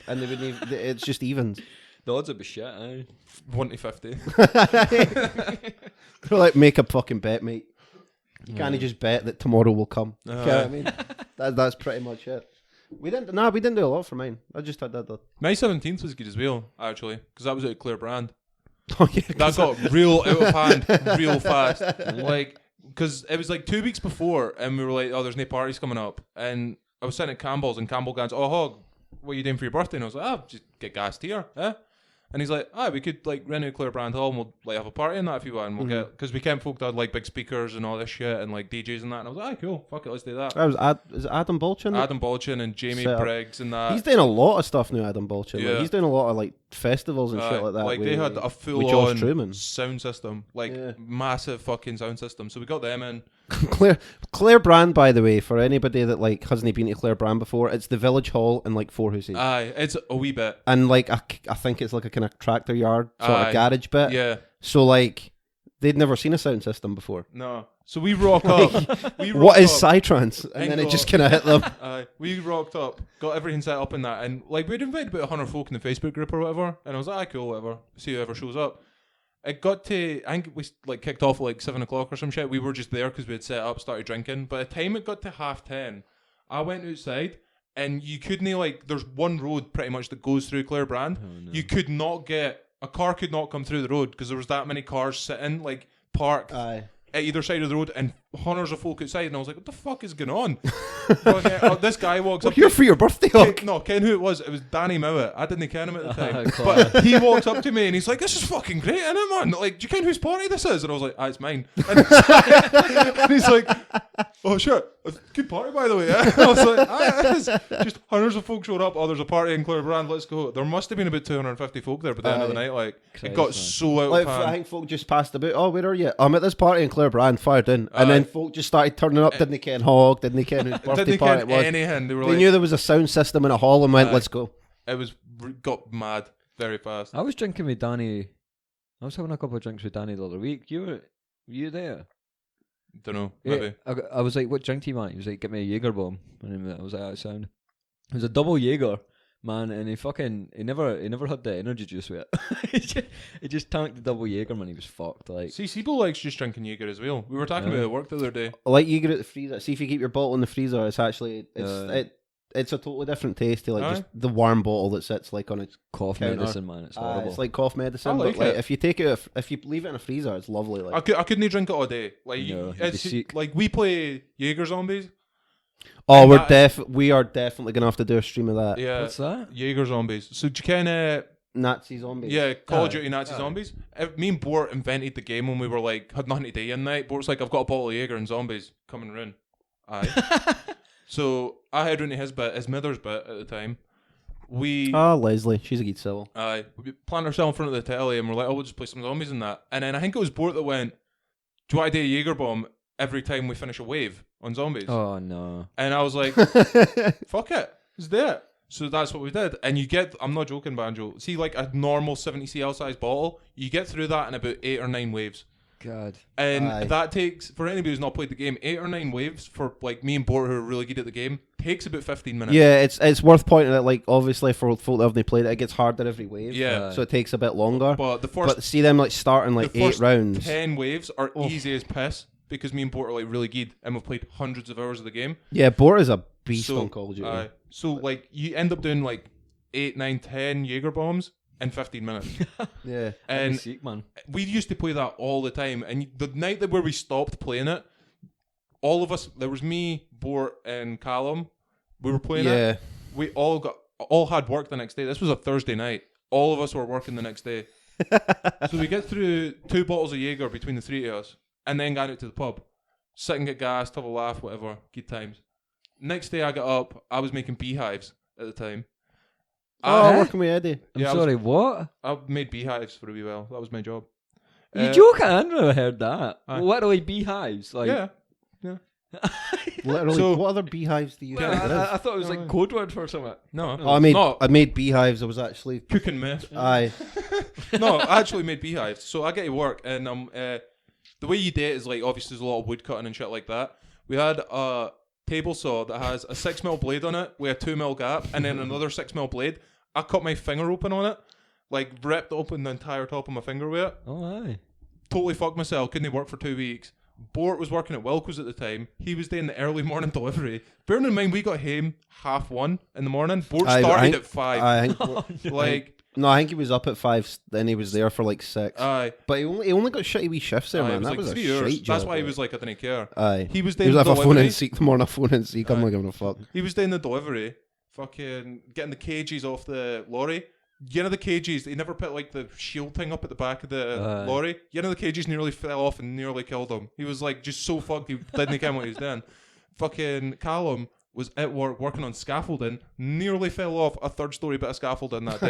and they wouldn't even, it's just evens. the odds would be shit. Aye. 1 to 50. They're like, make a fucking bet, mate. You can't Yeah. just bet that tomorrow will come. You know what I Aye. mean? That's pretty much it. We didn't do a lot for mine. I just had that. My 17th was good as well, actually, because that was out of Clare Brand. Oh yeah, That got real out of hand real fast. Like, because it was like 2 weeks before, and we were like, oh, there's no parties coming up. And I was sitting at Campbell's, and Campbell goes, oh, Hog, what are you doing for your birthday? And I was like, just get gassed here, eh? And he's like, we could like rent out Clare Brand Hall and we'll like have a party in that if you want. And we'll get, because we can't folk that had like big speakers and all this shit and like DJs and that. And I was like, cool, fuck it, let's do that. that was is it Adam Bolchin? Adam Bolchin and Jamie Set up. Briggs and that. He's doing a lot of stuff now, Adam Bolchin. Like, Yeah. he's doing a lot of like festivals and shit like that. Like with, they had a with full Josh on Truman. sound system, like Yeah. massive fucking sound system. So we got them in. Clare Brand, by the way, for anybody that like hasn't been to Clare Brand before, it's the Village Hall in like Four Houses. Aye, it's a wee bit. And like I think it's like a kind of tractor yard sort Aye. of garage bit. Yeah, So like they'd never seen a sound system before. no. So we rock up. We rocked What is up. Psytrance? And then it just kind of hit them. We rocked up, got everything set up in that, and like we'd invited about 100 folk in the Facebook group or whatever, and I was like, cool, whatever, see whoever shows up. It got to, I think we like kicked off at like 7 o'clock or some shit. We were just there because we had set up, started drinking. By the time it got to 10:30, I went outside, and you couldn't like, there's one road pretty much that goes through Clare Brand. Oh, no. You could not get, a car could not come through the road because there was that many cars sitting, like parked Aye. at either side of the road and hundreds of folk outside, and I was like, what the fuck is going on? Okay, this guy walks We're up. here for your birthday, Hawk. Ken who it was. It was Danny Mowat. I didn't ken him at the time. Class. But he walks up to me and he's like, this is fucking great, isn't it, man? Like, do you ken whose party this is? And I was like, it's mine. And he's like, oh shit, a good party by the way. Eh? I was like, it is. Just hundreds of folk showed up. Oh, there's a party in Clare Brand, let's go. There must have been about 250 folk there by the end of the Aye. night. Like, it Christ, got man. so out Like, of I hand. think folk just passed about. Oh, where are you? I'm at this party in Clare Brand, fired in, and then folk just started turning up. Didn't they ken Hog? Didn't they ken whose birthday Didn't party it ken was? anything. They were They like, knew there was a sound system in a hall and went, Aye. "Let's go." it was got mad very fast. I was drinking with Danny. I was having a couple of drinks with Danny the other week. Were you there? Don't know, Yeah, maybe. I was like, what drink do you want? He was like, get me a Jaeger bomb. And I was like, that sound. It was a double Jaeger, man, and he never had the energy juice with it. he just tanked the double Jaeger, man. He was fucked. Like, See, Sibo likes just drinking Jaeger as well. We were talking Yeah. about it at work the other day. Like you get it at the freezer. See if you keep your bottle in the freezer. It's actually Aye. it's a totally different taste to like Aye. just the warm bottle that sits like on its. cough Counter. medicine, man. It's horrible. It's like cough medicine. I like but like it. if you take it, if you leave it in a freezer, it's lovely. Like I couldn't drink it all day. Like, No, you'd be it's sick. like we play Jaeger Zombies. oh, and we are definitely gonna have to do a stream of that. Yeah, What's that? Jaeger Zombies. So do you kind Nazi zombies. yeah, Call Aye. of Duty Nazi Aye. Zombies. Me and Bort invented the game when we were like had nothing to do in night. Bort's like, I've got a bottle of Jaeger and zombies coming round. Aye. So I had round to his mother's bit at the time. We Ah, Leslie, she's a good civil. we planted ourselves in front of the telly and we're like, oh, we'll just play some zombies in that. And then I think it was Bort that went, do you want to do a Jaeger bomb every time we finish a wave on zombies? Oh no. And I was like, fuck it, let's do it. So that's what we did. And you get, I'm not joking, Banjo, see like a normal 70cl size bottle, you get through that in about 8 or 9 waves. God. And Aye. that takes, for anybody who's not played the game, 8 or 9 waves for like me and Bort who are really good at the game, takes about 15 minutes. Yeah, it's worth pointing out, like, obviously for folk that haven't played it, it gets harder every wave. Yeah. So it takes a bit longer. But the first, But see them like starting like the 8 first rounds. 10 waves are easy as piss because me and Bort are like really good and we've played hundreds of hours of the game. Yeah, Bort is a beast So, on Call of Duty. so like you end up doing like 8, 9, 10 Jaeger bombs in 15 minutes. Yeah. And Sick, man. we used to play that all the time. And the night that where we stopped playing it, all of us, there was me, Bort, and Callum. We were playing Yeah. it. We all had work the next day. This was a Thursday night. All of us were working the next day. So we get through 2 bottles of Jaeger between the 3 of us, and then got out to the pub, sit and get gassed, have a laugh, whatever. Good times. Next day I got up. I was making beehives at the time. Working with Eddie. I'm Yeah, sorry, what? I made beehives for a wee while. That was my job. You joking? I never heard that. Aye. What are like beehives? Like, Yeah. Literally, So- what other beehives do you Well, think there is? I thought it was like code word for something. No. Oh, I made beehives. I was actually Cooking mess. aye. No, I actually made beehives. So I get to work, and the way you do it is like obviously there's a lot of wood cutting and shit like that. We had a table saw that has a 6mm blade on it with a 2mm gap, and then another 6mm blade. I cut my finger open on it, like ripped open the entire top of my finger with it. Oh, aye. Totally fucked myself. Couldn't work for 2 weeks. Bort was working at Wilco's at the time. He was doing the early morning delivery. Bearing in mind, we got home 1:30 in the morning. Bort Aye, but I started think- at 5. I think, Like, no, I think he was up at 5. Then he was there for like 6. aye. But he only got shitty wee shifts there, Aye, it man. was That like was 3 a hours. shite That's job, why he like. was like, I didn't care. Aye. He was He doing was the like, a phone delivery. in seek tomorrow, a phone in seek. I'm not giving a fuck. He was doing the delivery, fucking getting the cages off the lorry. You know the cages, he never put like the shield thing up at the back of the lorry. You know the cages nearly fell off and nearly killed him. He was like just so fucked he didn't care what he was doing. Fucking Callum was at work working on scaffolding, nearly fell off a 3rd-story bit of scaffolding that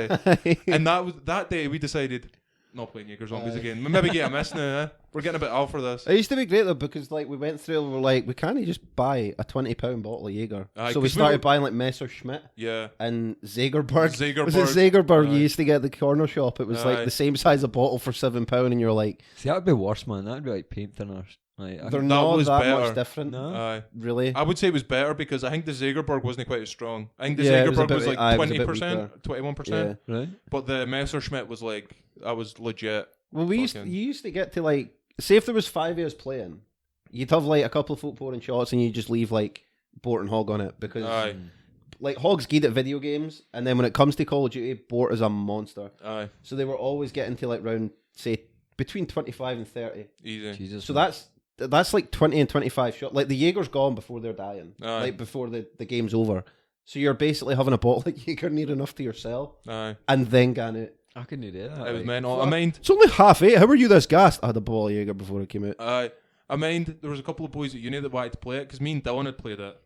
day. And that day we decided not playing Jaeger Zombies again. We maybe get a miss now, eh? We're getting a bit off for this. It used to be great though because like we went through, we were like, we can't just buy a £20 bottle of Jaeger. Aye, So we 'cause we started were- buying like Messerschmitt Yeah. and Zagerberg. Zagerberg. Was it Zagerberg Aye. you used to get at the corner shop? It was Aye. like the same size of bottle for £7, and you're like, See, that would be worse, man. That would be like paint thinners. Like, they're That not was that better. much different. No. Aye. Really? I would say it was better because I think the Zagerberg wasn't quite as strong. I think the Yeah, it was a Zagerberg bit- was like aye, it was a bit 20%, 21%. Yeah. Right? But the Messerschmitt was like, I was legit. Well, you used to get to like, say if there was 5 years playing, you'd have like a couple of folk pouring shots and you just leave like Bort and Hog on it because Aye, like Hog's good at video games, and then when it comes to Call of Duty, Bort is a monster. aye, So they were always getting to like round, say, between 25 and 30. easy. Jesus. So that's like 20 and 25 shots. Like the Jaeger's gone before they're dying. Aye. Like before the game's over. So you're basically having a bottle of Jaeger near enough to yourself Aye, and then gan it. I couldn't do that. it was like, mental. I mind, It's only 8:30. How were you this gassed? I had a bottle of Jaeger before it came out. I mind there was a couple of boys at uni that wanted to play it because me and Dylan had played it.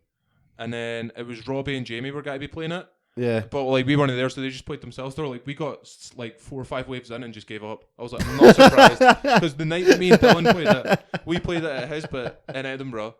And then it was Robbie and Jamie were going to be playing it. Yeah. But like we weren't there, so they just played themselves. They were like, we got like 4 or 5 waves in and just gave up. I was like, I'm not surprised because the night that me and Dylan played it, we played it at his bit in Edinburgh.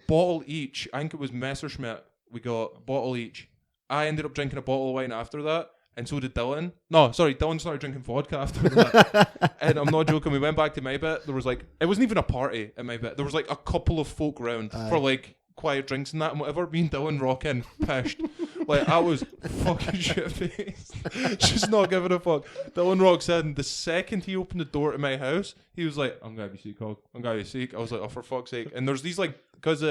Bottle each. I think it was Messerschmitt. We got a bottle each. I ended up drinking a bottle of wine after that, and so did Dylan. No, sorry, Dylan started drinking vodka after that. And I'm not joking. We went back to my bit. There was like, it wasn't even a party at my bit. There was like a couple of folk round for like quiet drinks and that and whatever. Me and Dylan rocking, pissed. Like I was fucking shit faced, just not giving a fuck. Dylan rocks in. The second he opened the door to my house, he was like, "I'm gonna be sick, Hog. I'm gonna be sick." I was like, "Oh, for fuck's sake!" And there's these like, because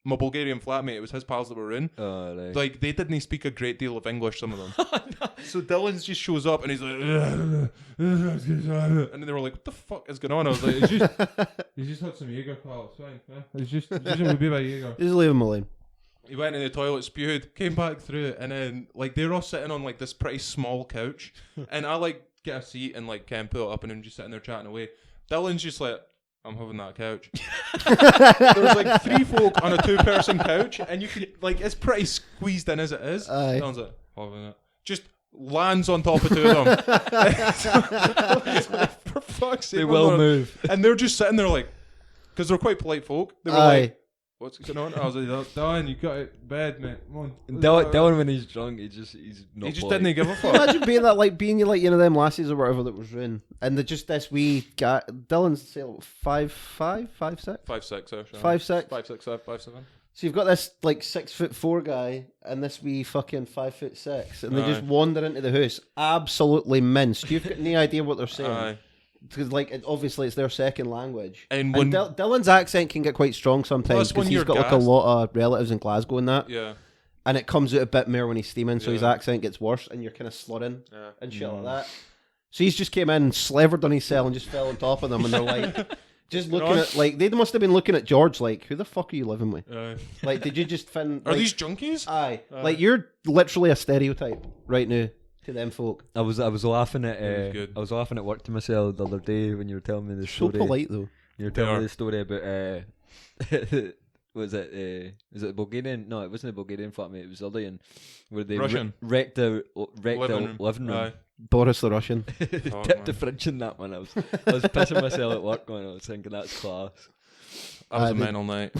my Bulgarian flatmate, it was his pals that were in. Oh, right. Like they didn't speak a great deal of English, some of them. So Dylan just shows up and he's like, and they were like, "What the fuck is going on?" I was like, "He's just had some Jaeger, pal. It's fine. Yeah. It's just a wee bit of Jaeger." Just leave him alone. He went in the toilet, spewed, came back through, and then like they're all sitting on like this pretty small couch, and I like get a seat and like can pull it up and I'm just sitting there chatting away. Dylan's just like, "I'm having that couch." There was like 3 folk on a 2-person couch, and you can like it's pretty squeezed in as it is. Aye. Dylan's like, "Having it." Just lands on top of 2 of them. For fuck's sake, They will we're not- move. And they're just sitting there like, because they're quite polite folk. They were Aye. like, what's going on? I was like, Dylan, you got it, bed, mate. Come on. Dylan when he's drunk, he's not. He just polite. didn't give a fuck. Imagine being that, like being like them lassies or whatever that was ruined, and they're just this wee guy. Dylan's say like 5'5", 5'6", 5'6", 5'6", 5'6", 5'7". So you've got this like 6'4" guy and this wee fucking 5'6", and they just wander into the house absolutely minced. You've got no idea what they're saying. Because obviously it's their second language, and Dylan's accent can get quite strong sometimes because he's got like a lot of relatives in Glasgow and that. Yeah, and it comes out a bit more when he's steaming, so his accent gets worse, and you're kind of slurring and shit like that. So he's just came in, slevered on his cell, and just fell on top of them, and they're like, just looking at they must have been looking at George like, who the fuck are you living with? Like, did you just find? Are these junkies? Aye, like you're literally a stereotype right now. To them folk. I was laughing at I was laughing at work to myself the other day when you were telling me the story. So polite though. You were telling me the story about was it Bulgarian? No, it wasn't a Bulgarian flatmate. It was Alien, where they wrecked the living room. Aye. Boris the Russian. Tipped the fridge in that one. I was pissing myself at work going. I was thinking that's class. That was a mental night.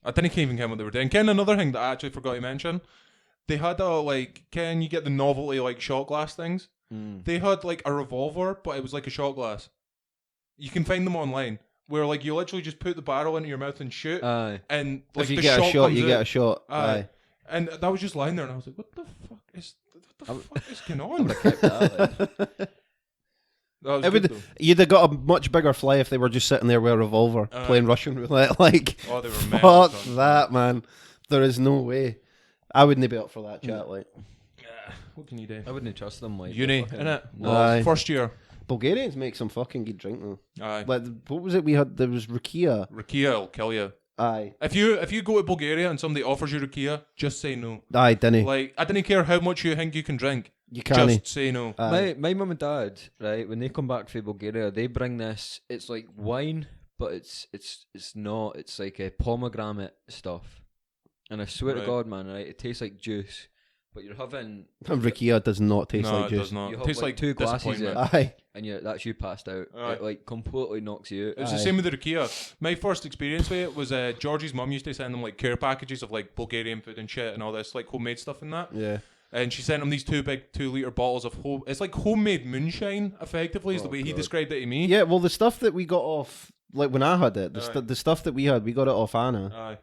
I didn't even care what they were doing. Ken, another thing that I actually forgot to mention. They had can you get the novelty like shot glass things? They had like a revolver, but it was like a shot glass. You can find them online where like you literally just put the barrel into your mouth and shoot. Aye. And like if you the get shot a shot, comes you out. get a shot. Aye. And that was just lying there, and I was like, what the fuck is going on? You'd have got a much bigger fly if they were just sitting there with a revolver playing Russian roulette. Like, they were fuck that, man. There is no way. I wouldn't be up for that chat. Like, what can you do? I wouldn't trust them. Like uni, innit? Aye. First year. Bulgarians make some fucking good drink though. Aye. Like, what was it we had? There was rakia. Rakia will kill you. Aye. If you go to Bulgaria and somebody offers you rakia, just say no. Aye, didn't. Like, I didn't care how much you think you can drink. You can't. Just say no. My mum and dad, right, when they come back from Bulgaria, they bring this. It's like wine, but it's not. It's like a pomegranate stuff. And I swear to God, man, right, it tastes like juice. But you're having rakia does not taste like juice. It does not. You It have tastes like two glasses in, Aye. and that's you passed out. Aye. It like completely knocks you out. It's the same with the rakia. My first experience with it was Georgie's mum used to send them like care packages of like Bulgarian food and shit and all this like homemade stuff and that. Yeah. And she sent him these 2 big 2-litre bottles of it's like homemade moonshine. Effectively, is the way he described it to me. Yeah. Well, the stuff that we got off, like when I had it, the stuff that we had, we got it off Anna. Aye.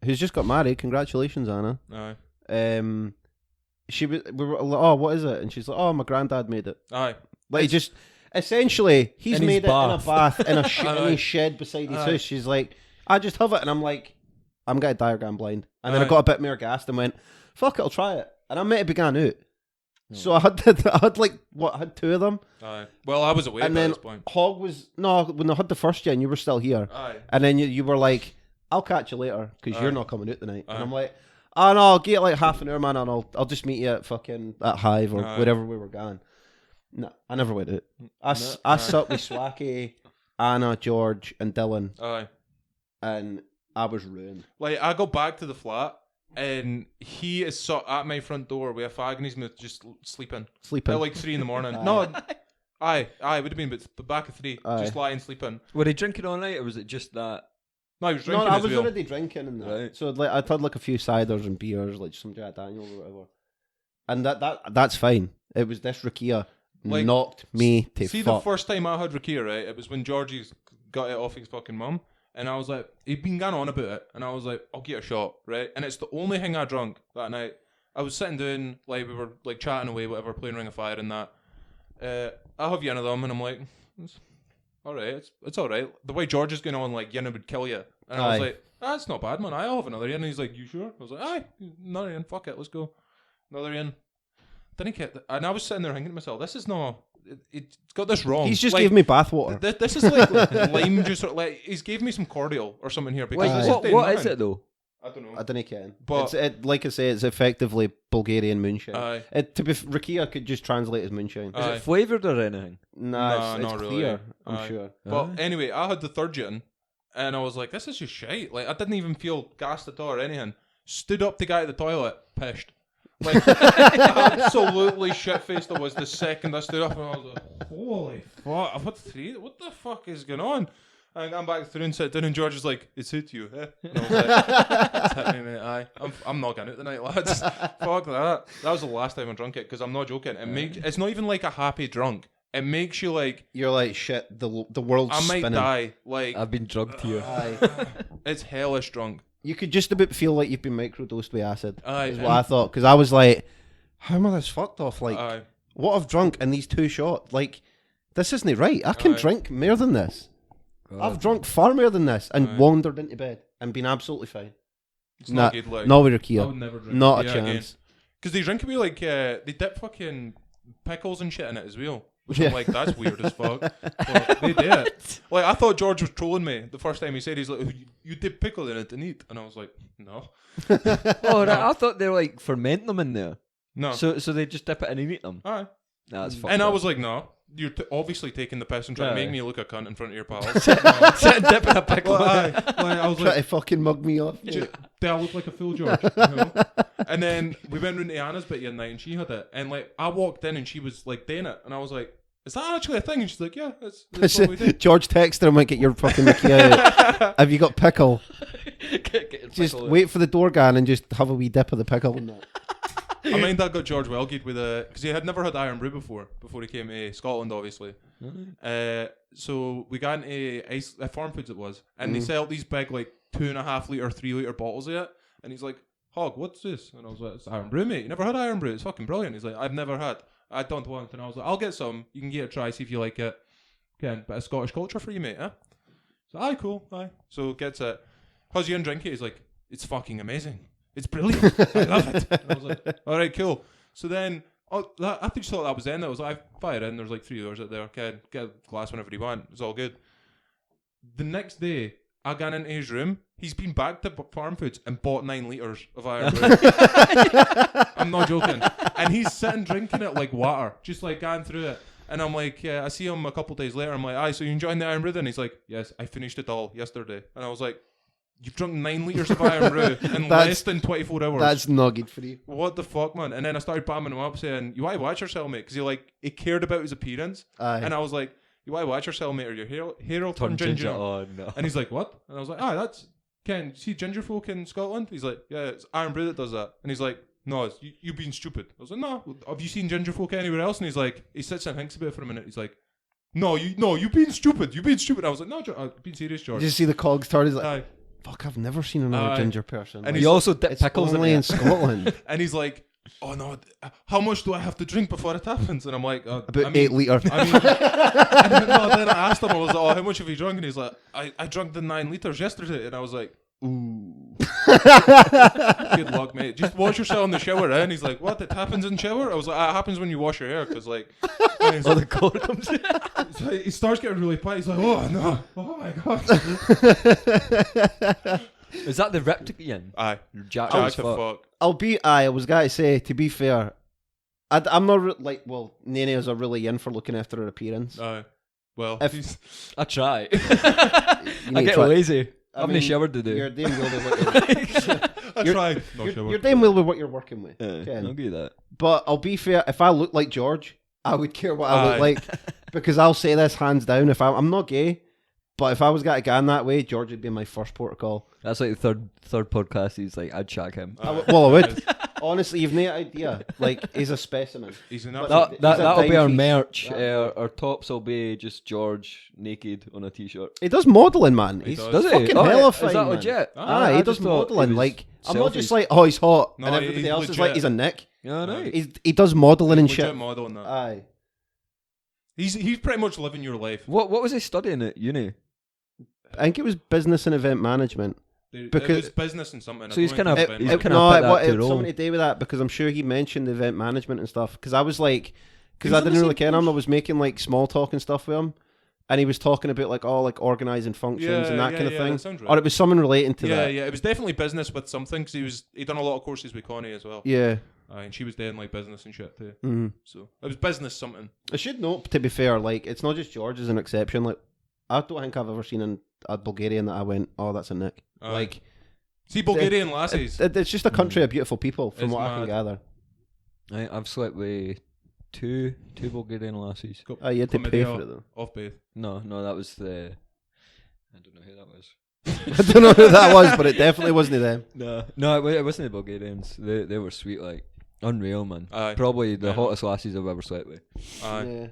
Who's just got married. Congratulations, Anna. Aye. We were like, oh, what is it? And she's like, oh, my granddad made it. Aye. Like, just essentially, he's in made his it in a bath. bath in his shed beside his house. She's like, I just have it, and I'm like, I'm getting diagram blind. And then I got a bit more gassed and went, fuck it, I'll try it. And I might have begun out. So I had 2 of them. Aye. Well, I was away and by then this point. Hog was when I had the first gen, you were still here. Aye. And then you were like, I'll catch you later because you're not coming out tonight. Aye. And I'm like, oh no, I'll get like half an hour, man, and I'll just meet you at fucking at Hive or wherever we were going. No, I never went out. I sat with Swacky, Anna, George, and Dylan. Aye. And I was ruined. Like, I go back to the flat, and he is at my front door with a fag in his mouth, just sleeping. Sleeping. At like 3 in the morning. No, aye, it would have been, but back at 3, just lying sleeping. Were they drinking all night, or was it just that? No, he was drinking. No, I as was well. already drinking and that. Right. So like I'd had like a few ciders and beers, like some Jack Daniels or whatever. And that's fine. It was this rakia Like, knocked me to See, fuck. the first time I had rakia, right? It was when Georgie's got it off his fucking mum, and I was like, he'd been going on about it, and I was like, I'll get a shot, right? And it's the only thing I drunk that night. I was sitting down, like we were like chatting away, whatever, playing Ring of Fire and that. I have yin of them, and I'm like, alright, it's alright. The way George is going on, like, yin would kill you. And I was like, that's not bad, man. I'll have another yin. And he's like, you sure? I was like, aye, another yin, fuck it, let's go. Another yin. Didn't get and I was sitting there thinking to myself, this is not, it's got this wrong. He's just like, gave me bathwater. This is like lime juice, or like, he's gave me some cordial or something here. Because what is it though? I don't know. I don't know, But like I say, it's effectively Bulgarian moonshine. Aye. Rakia could just translate as moonshine. Is it flavoured or anything? Nah, it's not clear, really. I'm sure. But anyway, I had the third gin, and I was like, this is just shite. Like, I didn't even feel gassed at all or anything. Stood up the guy at the toilet, pissed. Like, absolutely shit-faced I was the second I stood up, and I was like, holy fuck, I've had 3, what the fuck is going on? And I'm back through and sit down, and George is like, "It's hit you, eh?" And I was like, "It's hit me, mate. Aye, I'm not getting it tonight, lads. Fuck that. That was the last time I drunk it because I'm not joking. It's not even like a happy drunk. It makes you like you're like shit. The world's I might spinning. die. Like I've been drugged here. Aye. It's hellish drunk. You could just about feel like you've been microdosed with acid. Aye, Is what I thought, because I was like, how am I this fucked off? Like, aye. what I've drunk in these 2 shots? Like, this isn't right. I can Aye. drink more than this. God. I've drunk far more than this and Aye. wandered into bed and been absolutely fine. It's not good. Like Not with your I Kia. would never drink Not a Kia chance. Because they drink it with like they dip fucking pickles and shit in it as well. Which Yeah. I'm like, that's weird as fuck. But they do it. Like I thought George was trolling me the first time he said, he's like, "You dip pickle in it and eat," and I was like, "No, Oh, right, I thought they were like ferment them in there. no." So they just dip it in and eat them. Aye. Nah, that's fucked And I up. was like, "No, you're obviously taking the piss and trying to make Aye. me look a cunt in front of your pals." Sit and dip in a pickle. Well, aye. Like, I was Try like, to fucking mug me off. do I look like a fool, George? You know? And then we went round to Anna's bit the other night and she had it. And like I walked in and she was like doing it. And I was like, "Is that actually a thing?" And she's like, "Yeah, that's what we do." George texted him, like, get your fucking Mickey out. Have you got pickle? Get your Just pickle. wait for the door guy and just have a wee dip of the pickle and that. I mind that got George Wellgate with because he had never had Irn Bru before he came to Scotland, obviously. So we got into farm foods it was, and they sell these big like 2.5 litre, 3 litre bottles of it, and he's like, "Hog, what's this?" And I was like, "It's Irn Bru, mate. You never had Irn Bru? It's fucking brilliant." He's like, "I've never had. I don't want." And I was like, "I'll get some. You can get a try, see if you like it. Again, bit of Scottish culture for you, mate, eh?" So aye, cool, aye. So gets it. How's you and drink it? He's like, "It's fucking amazing. It's brilliant. I love it." And I was like, "All right, cool." So then, after you thought that was the end, I was like, "I fire in. There's like 3 hours out there. Okay, get a glass whenever you want. It's all good." The next day, I got into his room. He's been back to farm foods and bought 9 litres of Irn Bru. I'm not joking. And he's sitting drinking it like water, just like going through it. And I'm like, I see him a couple days later. I'm like, "Aye, so you enjoying the Irn Bru?" And he's like, "Yes, I finished it all yesterday." And I was like, "You've drunk 9 litres of Irn Bru in less than 24 hours. That's not good for you. What the fuck, man?" And then I started bamming him up saying, "You want to watch yourself, mate?" Because he cared about his appearance. Aye. And I was like, "You want to watch yourself, mate, or your hair will turn Turn ginger." Oh no. And he's like, "What?" And I was like, that's... Ken, see ginger folk in Scotland? He's like, "Yeah, it's Irn Bru that does that." And he's like, "No, it's you being stupid." I was like, "No, have you seen ginger folk anywhere else?" And he's like, he sits and thinks about it for a minute. He's like, you being stupid. You being stupid." I was like, "No, I'm being serious, George." You just see the cogs turn. He's like, Aye. fuck, I've never seen another Aye. ginger person. And Like, he's You also dip it's pickles in only it. in Scotland. And he's like, "Oh no, how much do I have to drink before it happens?" And I'm like, About 8 litres. I mean, and then I asked him, I was like, "Oh, how much have you drunk?" And he's like, I drank the 9 litres yesterday." And I was like, "Ooh, good luck, mate. Just wash yourself in the shower." And he's like, "What? It happens in shower?" I was like, "It happens when you wash your hair, because like." And he's Oh, like, the cold comes in. so he starts getting really panicked. He's like, "Oh no, oh my god." Is that the reptilian? Aye, Jack Jack as the fuck. fuck. I was going to say, to be fair, I'm not Nene are really in for looking after her appearance. Aye. Well, If- he's, I try. You I need to get try- lazy. I I haven't mean, showered today. You're damn well with what I You're- tried. No, you're damn well with what you're working with. Ken. I'll give you that. But I'll be fair, if I look like George, I would care what I Aye. look like. Because I'll say this hands down, if I'm not gay, but if I was going to go in that way, George would be my first port of call. That's like the third podcast. He's like, I'd shag him. Aye. I would. Honestly, you've no idea. Like, he's a specimen. He's an But absolute. That'll be our timepiece. merch. That- Our tops will be just George naked on a t-shirt. He does modelling, man. He He's does. Does he? fucking Oh, hella is fine, that man. legit? Aye, I he does just thought modelling. he was Like, I'm not just selfies. like, oh, he's hot, No, and everybody he's else is legit. like, he's a Nick. Yeah, No. right. He does modelling and legit shit. model in that. Aye. He's pretty much living your life. What was he studying at uni? I think it was business and event management. Because- it's business and something. So he's I don't kind think of- it's he's event kind No, of it, put what, that to it's roll. something to do with that because I'm sure he mentioned the event management and stuff. Because I was like, because He I was on didn't the really same ken him. I course. was making like small talk and stuff with him, and he was talking about like organising functions and that kind of thing. That sounds right. Or it was something relating to yeah, that. yeah. It was definitely business with something because he'd done a lot of courses with Connie as well. Yeah. And she was doing like business and shit too. Mhm. So it was business something. I should note, to be fair, like it's not just George as an exception. Like I don't think I've ever seen a Bulgarian that I went, oh, that's a Nick. Aye. Like See Bulgarian lassies. it's just a country of beautiful people, from It's what I can mad. gather. I've slept with two Bulgarian lassies. Oh, you had to pay for it though. Off base. No, that was the I don't know who that was. I don't know who that was, but it definitely wasn't them. No, it wasn't the Bulgarians. They were sweet, like unreal, man. Aye. Probably the hottest lassies I've ever slept with. Yeah.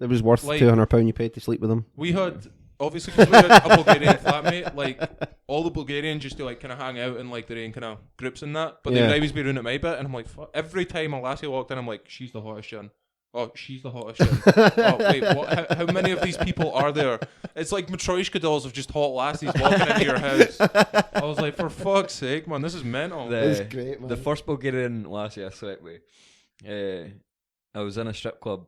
It was worth Like- £200 you paid to sleep with them. We had, obviously, because we had a Bulgarian flatmate, like, all the Bulgarians used to, like, kind of hang out in, like, their own kind of groups and that, but they Yeah. would always be round at my bit, and I'm like, fuck. Every time a lassie walked in, I'm like, she's the hottest Jen. Oh, she's the hottest Jen. Oh, wait, what? How many of these people are there? It's like matryoshka dolls of just hot lassies walking into your house. I was like, for fuck's sake, man, this is mental. It's great, man. The first Bulgarian lassie I slept with, I was in a strip club,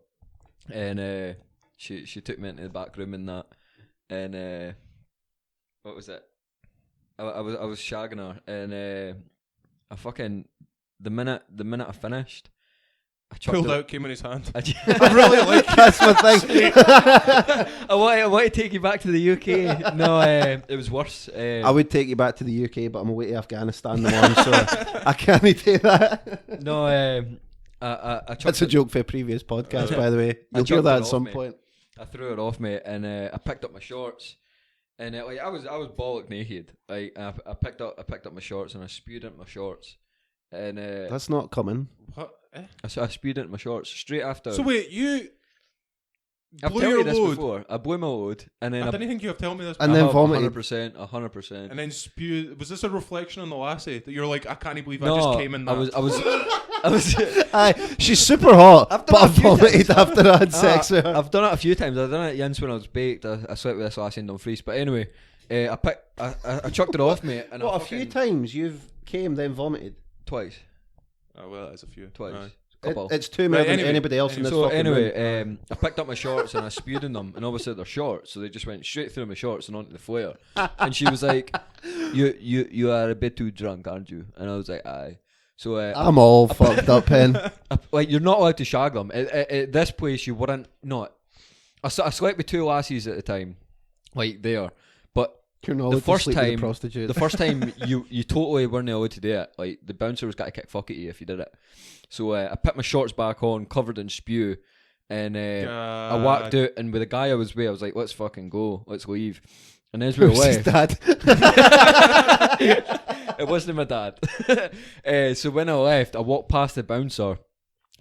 and she took me into the back room and that, and what was it? I was shagging her, and I fucking the minute I finished, I chucked Pulled her- out, came in his hand. I I really like it. That's my thing. I want to take you back to the UK. No, it was worse. I would take you back to the UK, but I'm away to Afghanistan tomorrow, so I can't do that. No, I chucked That's a it- joke for a previous podcast, by the way. I You'll hear chucked that it at off some me. point. I threw it off me, and I picked up my shorts, and like I was bollock naked. Like I picked up my shorts, and I spewed into my shorts, and That's not coming. What? Eh? I spewed into my shorts straight after. So wait, you I've blew told your you this load. before. I blew my load, and then I didn't think you have told me this. And then before. vomited. 100%. And then spew. Was this a reflection on the lassie that you're like, I can't believe I No, just came in that? I was. Aye, she's super hot, I've done but I it a few vomited times. after I had sex with her. I've done it a few times. I've done it at Jens when I was baked. I slept with this lassie in Dumfries. But anyway, I chucked it off, mate. And What, I a few fucking- times you've came then vomited? Twice. Oh well, that's a few. Twice. Aye. Couple. It's too many Right, than anyway, anybody else in this So fucking room. anyway, I picked up my shorts and I spewed in them, and obviously they're shorts, so they just went straight through my shorts and onto the flare. And she was like, "You are a bit too drunk, aren't you?" And I was like, "Aye." So I'm all fucked up, Pen. like you're not allowed to shag them. At this place, you wouldn't. No, I slept with two lassies at the time, like there, but. You're not The allowed to first sleep with a time- prostitute. The first time you totally weren't allowed to do it. Like the bouncer was got to kick fuck at you if you did it. So I put my shorts back on, covered in spew, and I walked out. And with the guy I was with, I was like, "Let's fucking go, let's leave." And as we Who's his left, dad? it wasn't my dad. So when I left, I walked past the bouncer,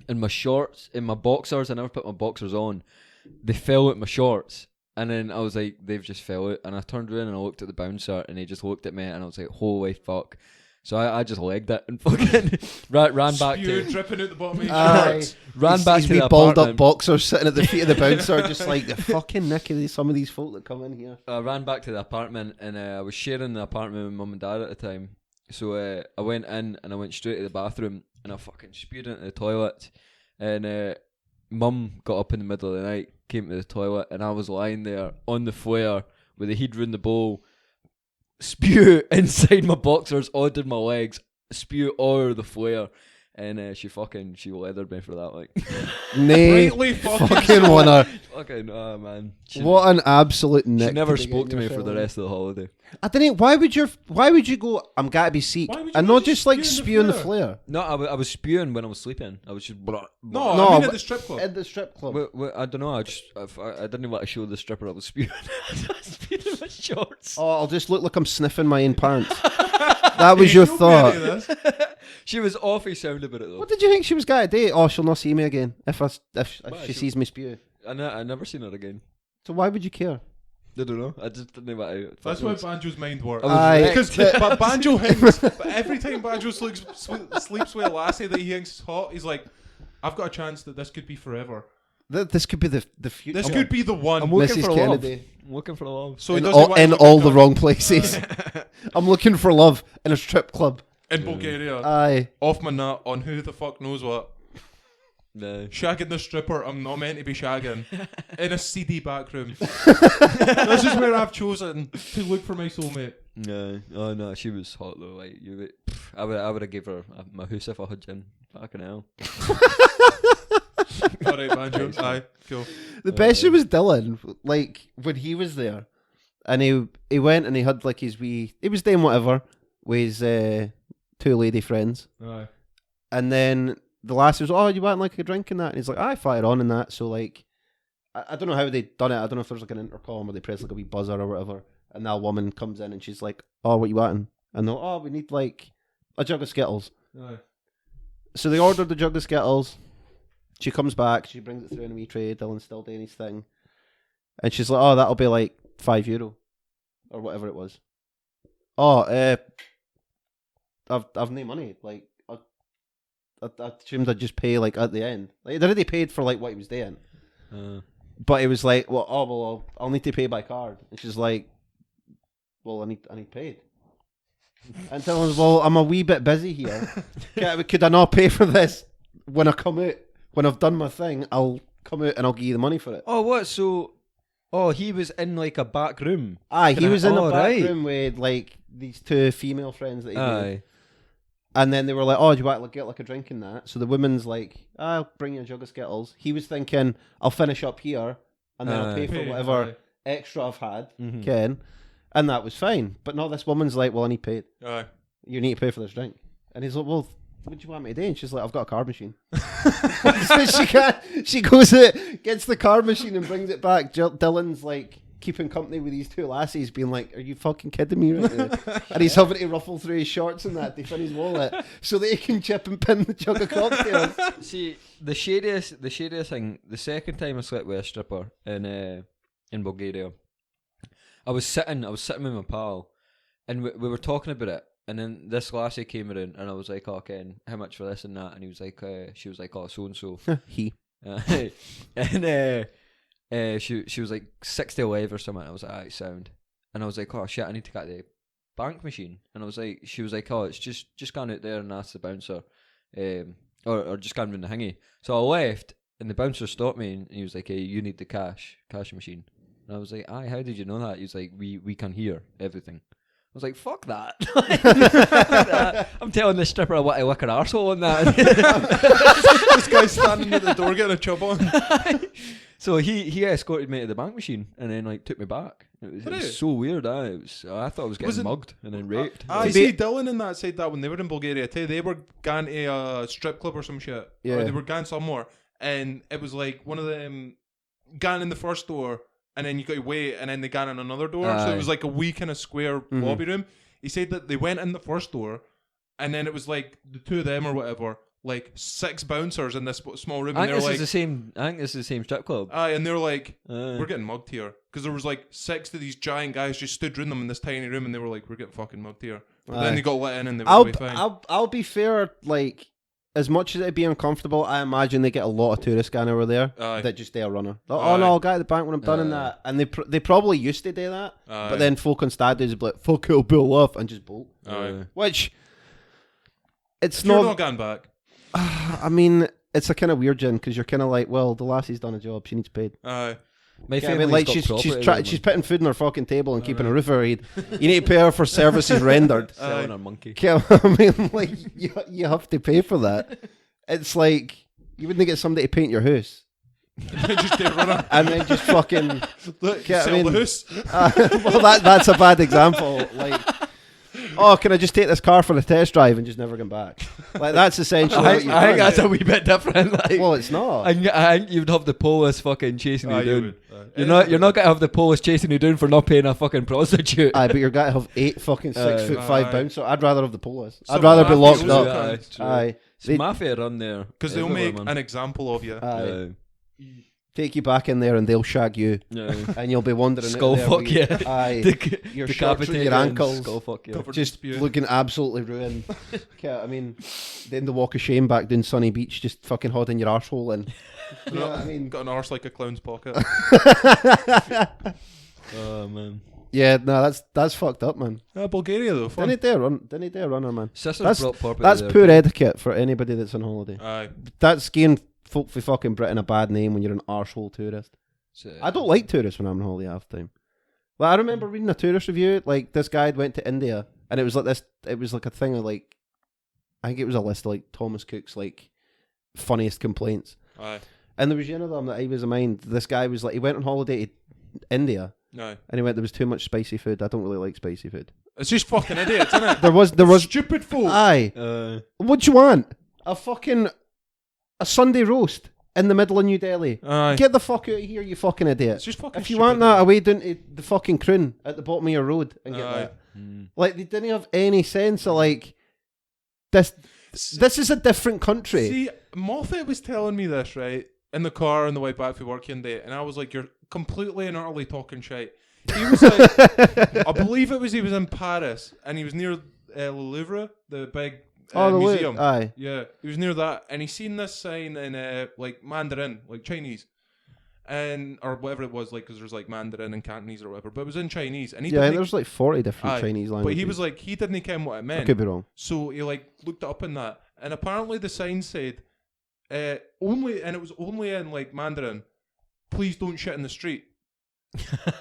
and my shorts, in my boxers, I never put my boxers on. They fell out my shorts. And then I was like, they've just fell out. And I turned around and I looked at the bouncer, and he just looked at me, and I was like, holy fuck. So I just legged it and fucking ran back Spew to dripping out the bottom of his Aye. shorts. ran back He's to wee the balled up apartment. boxers sitting at the feet of the bouncer, just like the fucking nick of some of these folk that come in here. I ran back to the apartment, and I was sharing the apartment with mum and dad at the time. So I went in and I went straight to the bathroom, and I fucking spewed into the toilet. And mum got up in the middle of the night, came to the toilet, and I was lying there on the flare with the heat round the bowl, spew inside my boxers, onto my legs, spew all over the flare. And she leathered me for that, like. Nay, Rightly fucking fucking so. wanna. Fucking, oh man. What an absolute nick. She never to get spoke to me yourself for the in. rest of the holiday. I don't know. Why would you go? I'm gotta be seek, Why would you and not not just just like spew spew in in the the flare No, I was spewing when I was sleeping. I was just. No, No, I mean at but- the strip club. at the strip club. I don't know. I didn't want to show the stripper I was spewing. I was spewing in my shorts. Oh, I'll just look like I'm sniffing my own pants. That was your Don't be any thought. of this. She was awfully sound about it though. What did you think she was gonna do? Oh, she'll not see me again if Well, she she- sees me spew. I never seen her again. So why would you care? I don't know. I just didn't know what I. That's why Banjo's mind works. I was Aye. wrecked. Because but Banjo thinks, but every time Banjo sleeps with a lassie that he thinks is hot, he's like, I've got a chance that this could be forever. This could be the future. This could be the one. I'm looking Mrs. for Kennedy. love. I'm looking for love. So he in doesn't all, want to in look all at the guns. wrong places. I'm looking for love in a strip club. In Bulgaria. Aye. Off my nut on who the fuck knows what. No. Shagging the stripper I'm not meant to be shagging. In a seedy back room. This is where I've chosen to look for my soulmate. No. Oh no, she was hot though. Like I would have gave her my house if I had Jen. Fucking hell. Alright, Banjo. Aye, cool. The best shit was Dylan. Like when he was there, and he went and he had like his wee. He was doing whatever with his two lady friends, Aye. and then the lassie was, "Oh, you want like a drink and that?" And he's like, "I fire on and that." So like, I don't know how they done it. I don't know if there's like an intercom or they press like a wee buzzer or whatever, and that woman comes in and she's like, "Oh, what you wanting?" And they're, "Oh, we need like a jug of Skittles." Aye. So they ordered the jug of Skittles. She comes back, she brings it through in a wee tray, Dylan's still doing his thing. And she's like, "Oh, that'll be like €5. Or whatever it was." "Oh, I've no money. Like, I assumed I'd just pay like at the end. Like, he'd already paid for like what he was doing. But it was like, I'll need to pay by card." And she's like, "Well, I need paid." And Dylan's, "Well, I'm a wee bit busy here. Could I not pay for this when I come out? When I've done my thing, I'll come out and I'll give you the money for it." Oh, what? So, he was in like a back room. Aye, he was in the back right. room with like these two female friends that he Aye. made. And then they were like, "Oh, do you want to get like a drink in that?" So the woman's like, "I'll bring you a jug of Skittles." He was thinking, "I'll finish up here and then I'll pay for whatever extra I've had." Ken. And that was fine. But no, this woman's like, "Well, I need paid. Aye. You need to pay for this drink." And he's like, "Well, what do you want me to do?" And she's like, "I've got a card machine." So she goes out, gets the card machine and brings it back. Dylan's like keeping company with these two lassies, being like, "Are you fucking kidding me right now?" And he's having to ruffle through his shorts and that to find his wallet so that he can chip and pin the jug of cocktails. See, the shadiest thing, the second time I slept with a stripper in Bulgaria, I was sitting with my pal, and we were talking about it. And then this lassie came around, and I was like, "Oh, Ken, how much for this and that?" And he was like, she was like, "Oh, so and so." And she was like 60 live or something. I was like, "Alright, sound." And I was like, "Oh shit, I need to get the bank machine." And I was like, she was like, "Oh, it's just gone out there and ask the bouncer, or just gone in the hingy." So I left, and the bouncer stopped me, and he was like, "Hey, you need the cash machine." And I was like, "Aye, how did you know that?" He was like, "We can hear everything." I was like, "Fuck that." I'm telling the stripper I want to lick her arsehole on that. This guy's standing at the door getting a chub on. So he escorted me to the bank machine and then like took me back. It was so weird. I thought I was getting mugged and then raped. I see Dylan and that said that when they were in Bulgaria too. They were going to a strip club or some shit. Yeah. Or they were going somewhere, and it was like one of them going in the first door, and then you got to wait, and then they got in another door. So it was like a wee kind of square lobby room. He said that they went in the first door, and then it was like the two of them or whatever, like 6 bouncers in this small room. I think this is the same strip club. Aye, and they were like, "We're getting mugged here," because there was like 6 of these giant guys just stood around them in this tiny room, and they were like, "We're getting fucking mugged here." But then they got let in, and they were fine. I'll be fair, like, as much as it'd be uncomfortable, I imagine they get a lot of tourists going over there that just stay a runner. Like, "Oh no, I'll get at the bank when I'm done in that." And they probably used to do that, but then folk on stad days would be like, "Fuck, it'll bill off," and just bolt. Which, it's you're not going back. I mean, it's a kind of weird gin because you're kind of like, well, the lassie's done a job, she needs paid. My I mean, like she's putting food on her fucking table and keeping a roof over her head. You need to pay her for services rendered. Selling her monkey. I mean, like you have to pay for that. It's like you wouldn't get somebody to paint your house. Just get rid of and then just fucking sell the house. Well, that's a bad example. Like, "Oh, can I just take this car for a test drive and just never come back?" Like, that's essentially what you've I think done. that's a wee bit different. Like, Well, it's not. I think you'd have the police fucking chasing you down. You You're not gonna have the police chasing you down for not paying a fucking prostitute. Aye, but you're going to have 8 fucking 6'5" bouncer. I'd rather have the police. Some I'd rather be locked mafias up. Aye, true. Aye. It's mafia run there Because they'll make an example of you. Aye. Take you back in there and they'll shag you. And you'll be wandering skull out there fuck with you. Aye. Your shorts and your ankles. Skull fuck you. Just looking absolutely ruined. I mean, then the walk of shame back down Sunny Beach, just fucking holding your arsehole in. You know what I mean? Got an arse like a clown's pocket. Oh man. Yeah, no, that's fucked up, man. Bulgaria though, fun. Didn't he a runner, man? That's poor etiquette for anybody that's on holiday. Aye. That's giving folk for fucking Britain a bad name when you're an arsehole tourist. I don't like tourists when I'm on holiday half the time. Like, I remember reading a tourist review, like this guy went to India, and it was like this. It was like a thing of like, I think it was a list of like Thomas Cook's like funniest complaints. Aye. And there was one of them that I was in mind. This guy was like, he went on holiday to India. Aye. And he went, there was too much spicy food. I don't really like spicy food. It's just fucking idiots, isn't it? There was stupid folk. Aye. What do you want? A Sunday roast in the middle of New Delhi. Aye. Get the fuck out of here, you fucking idiot. It's just fucking If you stupid, want that, away down to the fucking croon at the bottom of your road and get Aye. that. Like, they didn't have any sense of, like, this is a different country. See, Moffat was telling me this, right, in the car on the way back from work one day, and I was like, you're completely and utterly talking shit. He was like, I believe he was in Paris, and he was near Le Louvre, the big museum. Aye. Yeah, he was near that, and he seen this sign in like Mandarin, like Chinese, and or whatever it was, like, because there's like Mandarin and Cantonese or whatever, but it was in Chinese, and he Yeah, didn't there's like 40 different Aye, Chinese languages. but he was like, he didn't care what it I meant. could be wrong. So he like looked it up in that, and apparently the sign said only, and it was only in like Mandarin, please don't shit in the street.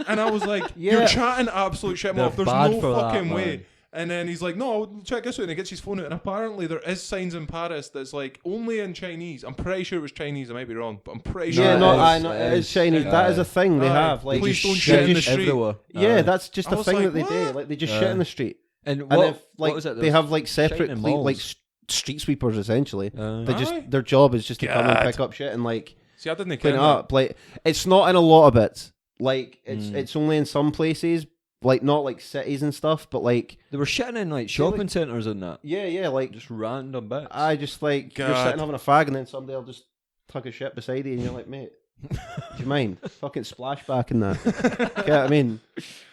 And I was like, Yeah. you're chatting absolute shit, They're Moff. There's bad no for that, fucking man. way. And then he's like, no, check this out. And he gets his phone out. And apparently there is signs in Paris that's like only in Chinese. I'm pretty sure it was Chinese. I might be wrong, but I'm pretty sure. Yeah, it no, is, I know it it is is. Chinese. That is a thing they Aye. have. Like, Please just don't shit shit in the just- street. everywhere. Yeah, Aye. that's just I a was thing like, that they do. what? Like, they just shit in the street. And And what, if, like, what was it? they have like separate shitting in like malls. street sweepers essentially. They Aye. just their job is just to come and God. pick up shit and like See, I didn't clean care. it up. Like, it's not in a lot of bits. Like, it's only in some places. Like, not like cities and stuff, but like, They were shitting in like shopping centres and that. yeah, like, Just random bits. I just like you're God. sitting having a fag and then somebody will just tuck a shit beside you and you're like, mate, do you mind? Fucking splashback in that. Get what I mean?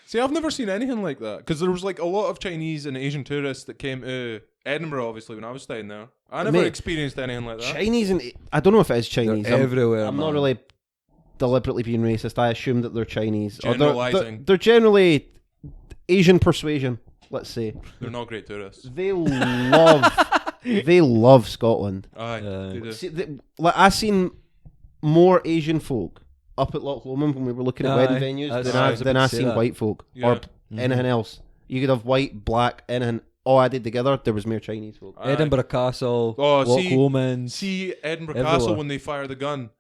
See, I've never seen anything like that because there was like a lot of Chinese and Asian tourists that came to Edinburgh, obviously, when I was staying there. I never Mate, experienced anything like that. Chinese and I don't know if it is Chinese. They're everywhere. I'm man. not really deliberately being racist. I assume that they're Chinese. Or Generalising. they're generally Asian persuasion. Let's say They're not great tourists. they love Scotland. Aye, Yeah. they do. See, like I seen more Asian folk up at Loch Lomond when we were looking at Aye, wedding venues that's- than I I, was than about I to say seen that. white folk Yeah. or anything else. You could have white, black, anything all added together. There was more Chinese folk. Aye. Edinburgh Castle. Oh, Loch see- Lomond. See Edinburgh Everywhere. Castle when they fire the gun.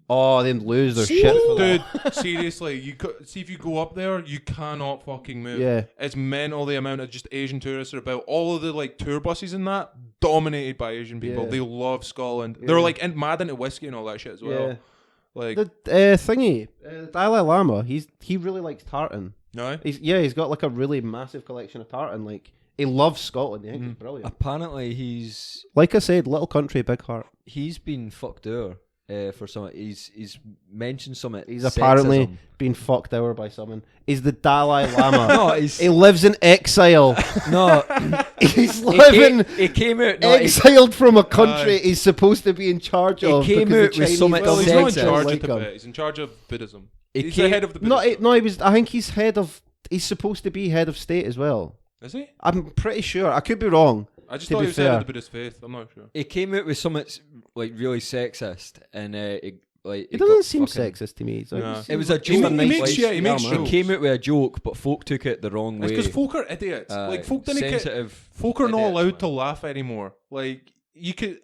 Oh, they lose their shit for that. Dude, seriously, see if you go up there, you cannot fucking move. Yeah. It's mental the amount of just Asian tourists are about. All of the like tour buses and that dominated by Asian people. Yeah. They love Scotland. Yeah. They're like mad into whiskey and all that shit as well. Yeah. Like, The thingy, Dalai Lama, he really likes tartan. no, He's got like a really massive collection of tartan. Like, he loves Scotland. He thinks it's brilliant. Apparently, he's Like I said, little country, big heart. been fucked over for some. He's mentioned some. He's apparently been fucked over by someone. He's the Dalai Lama. No, he's He lives in exile. no. He's living He came out. No, he, exiled from a country he's supposed to be in charge He of. came because out the with Chinese something well, he's don't not in sexist. charge like of him. Tibet. He's in charge of Buddhism. He He's came- the head of the No, Buddhism. he was. I think he's head of. He's supposed to be head of state as well. Is he? I'm pretty sure. I could be wrong. I just To thought be he was head fair. of the Buddhist faith. I'm not sure. he came out with something like really sexist, and like It doesn't seem sexist to me. So Nah. It was a seems joke. like He nice makes like- shit, he makes yeah, jokes. man. He came out with a joke, but folk took it the wrong It's way. because folk are idiots. Like folk didn't get. sensitive. Folk are not idiots, allowed man. to laugh anymore. Like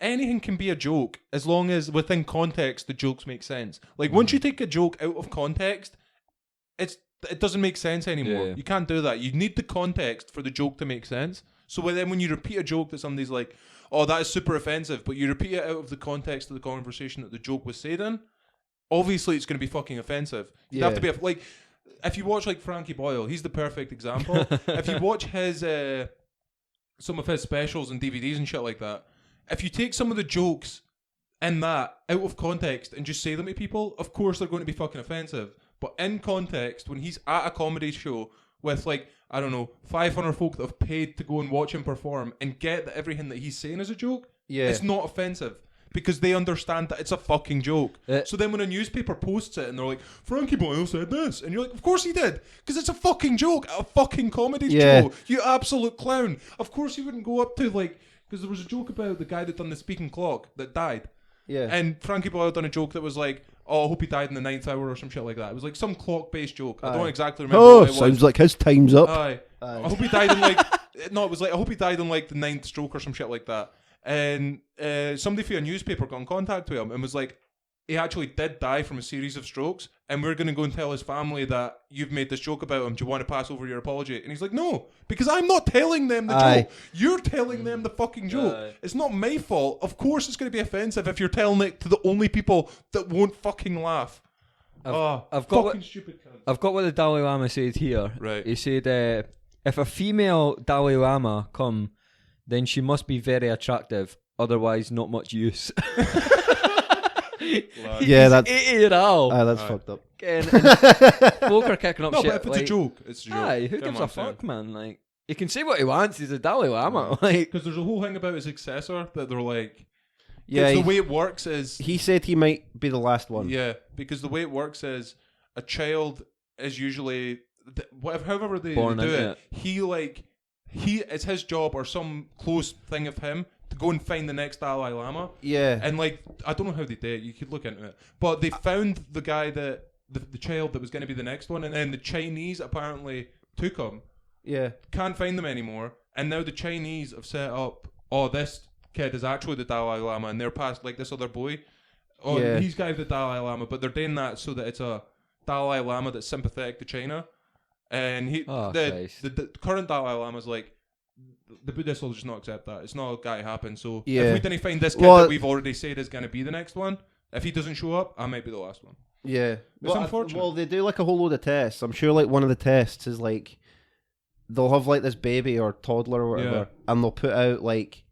anything can be a joke as long as within context the jokes make sense. Like once you take a joke out of context, it doesn't make sense anymore. Yeah. You can't do that. You need the context for the joke to make sense. So then when you repeat a joke that somebody's like, "Oh, that is super offensive," but you repeat it out of the context of the conversation that the joke was said in, obviously it's going to be fucking offensive. You have to be like, if you watch like Frankie Boyle, he's the perfect example. If you watch his some of his specials and DVDs and shit like that, if you take some of the jokes in that out of context and just say them to people, of course they're going to be fucking offensive. But in context, when he's at a comedy show with like, I don't know, 500 folk that have paid to go and watch him perform and get that everything that he's saying is a joke, it's not offensive. Because they understand that it's a fucking joke. So then when a newspaper posts it and they're like, Frankie Boyle said this, and you're like, of course he did, because it's a fucking joke at a fucking comedy show. You absolute clown. Of course you wouldn't go up to like, because there was a joke about the guy that done the speaking clock that died. Yeah. And Frankie Boyle done a joke that was like, oh, I hope he died in the 9th hour or some shit like that. It was like some clock-based joke. I don't exactly remember Oh, what it was. sounds like his time's up. Aye. I hope he died in like no, it was like I hope he died in like the 9th stroke or some shit like that. And somebody from a newspaper got in contact with him and was like, he actually did die from a series of strokes, and we're going to go and tell his family that you've made this joke about him. Do you want to pass over your apology? And he's like, no, because I'm not telling them the joke. You're telling them the fucking joke. It's not my fault. Of course it's going to be offensive if you're telling it to the only people that won't fucking laugh. I've got stupid cunt. I've got what the Dalai Lama said here. Right. He said, if a female Dalai Lama come, then she must be very attractive. Otherwise, not much use. Yeah, that's 80-year-old. that's fucked up. Folk are kicking up No, shit. but if it's a joke, it's a joke. Aye, who gives a fuck, man? Like, he can say what he wants. He's a Dalai Lama. Like, because there's a whole thing about his successor that they're like, Yeah, the way it works is he said he might be the last one. yeah, because the way it works is a child is usually however they Born do into it. It's his job or some close thing of him to go and find the next Dalai Lama. Yeah. And like, I don't know how they did it. You could look into it. But they found the guy that the child that was going to be the next one, and then the Chinese apparently took him. Yeah. Can't find them anymore, and now the Chinese have set up. Oh, this kid is actually the Dalai Lama, and they're past like this other boy. Oh, Yeah. he's guy's the Dalai Lama, but they're doing that so that it's a Dalai Lama that's sympathetic to China, and the current Dalai Lama's like, the Buddhists will just not accept that. It's not going to happen. So Yeah. if we didn't find this kid that we've already said is going to be the next one, if he doesn't show up, I might be the last one. Yeah. It's unfortunate. Well, they do like a whole load of tests. I'm sure like one of the tests is like they'll have like this baby or toddler or whatever, and they'll put out like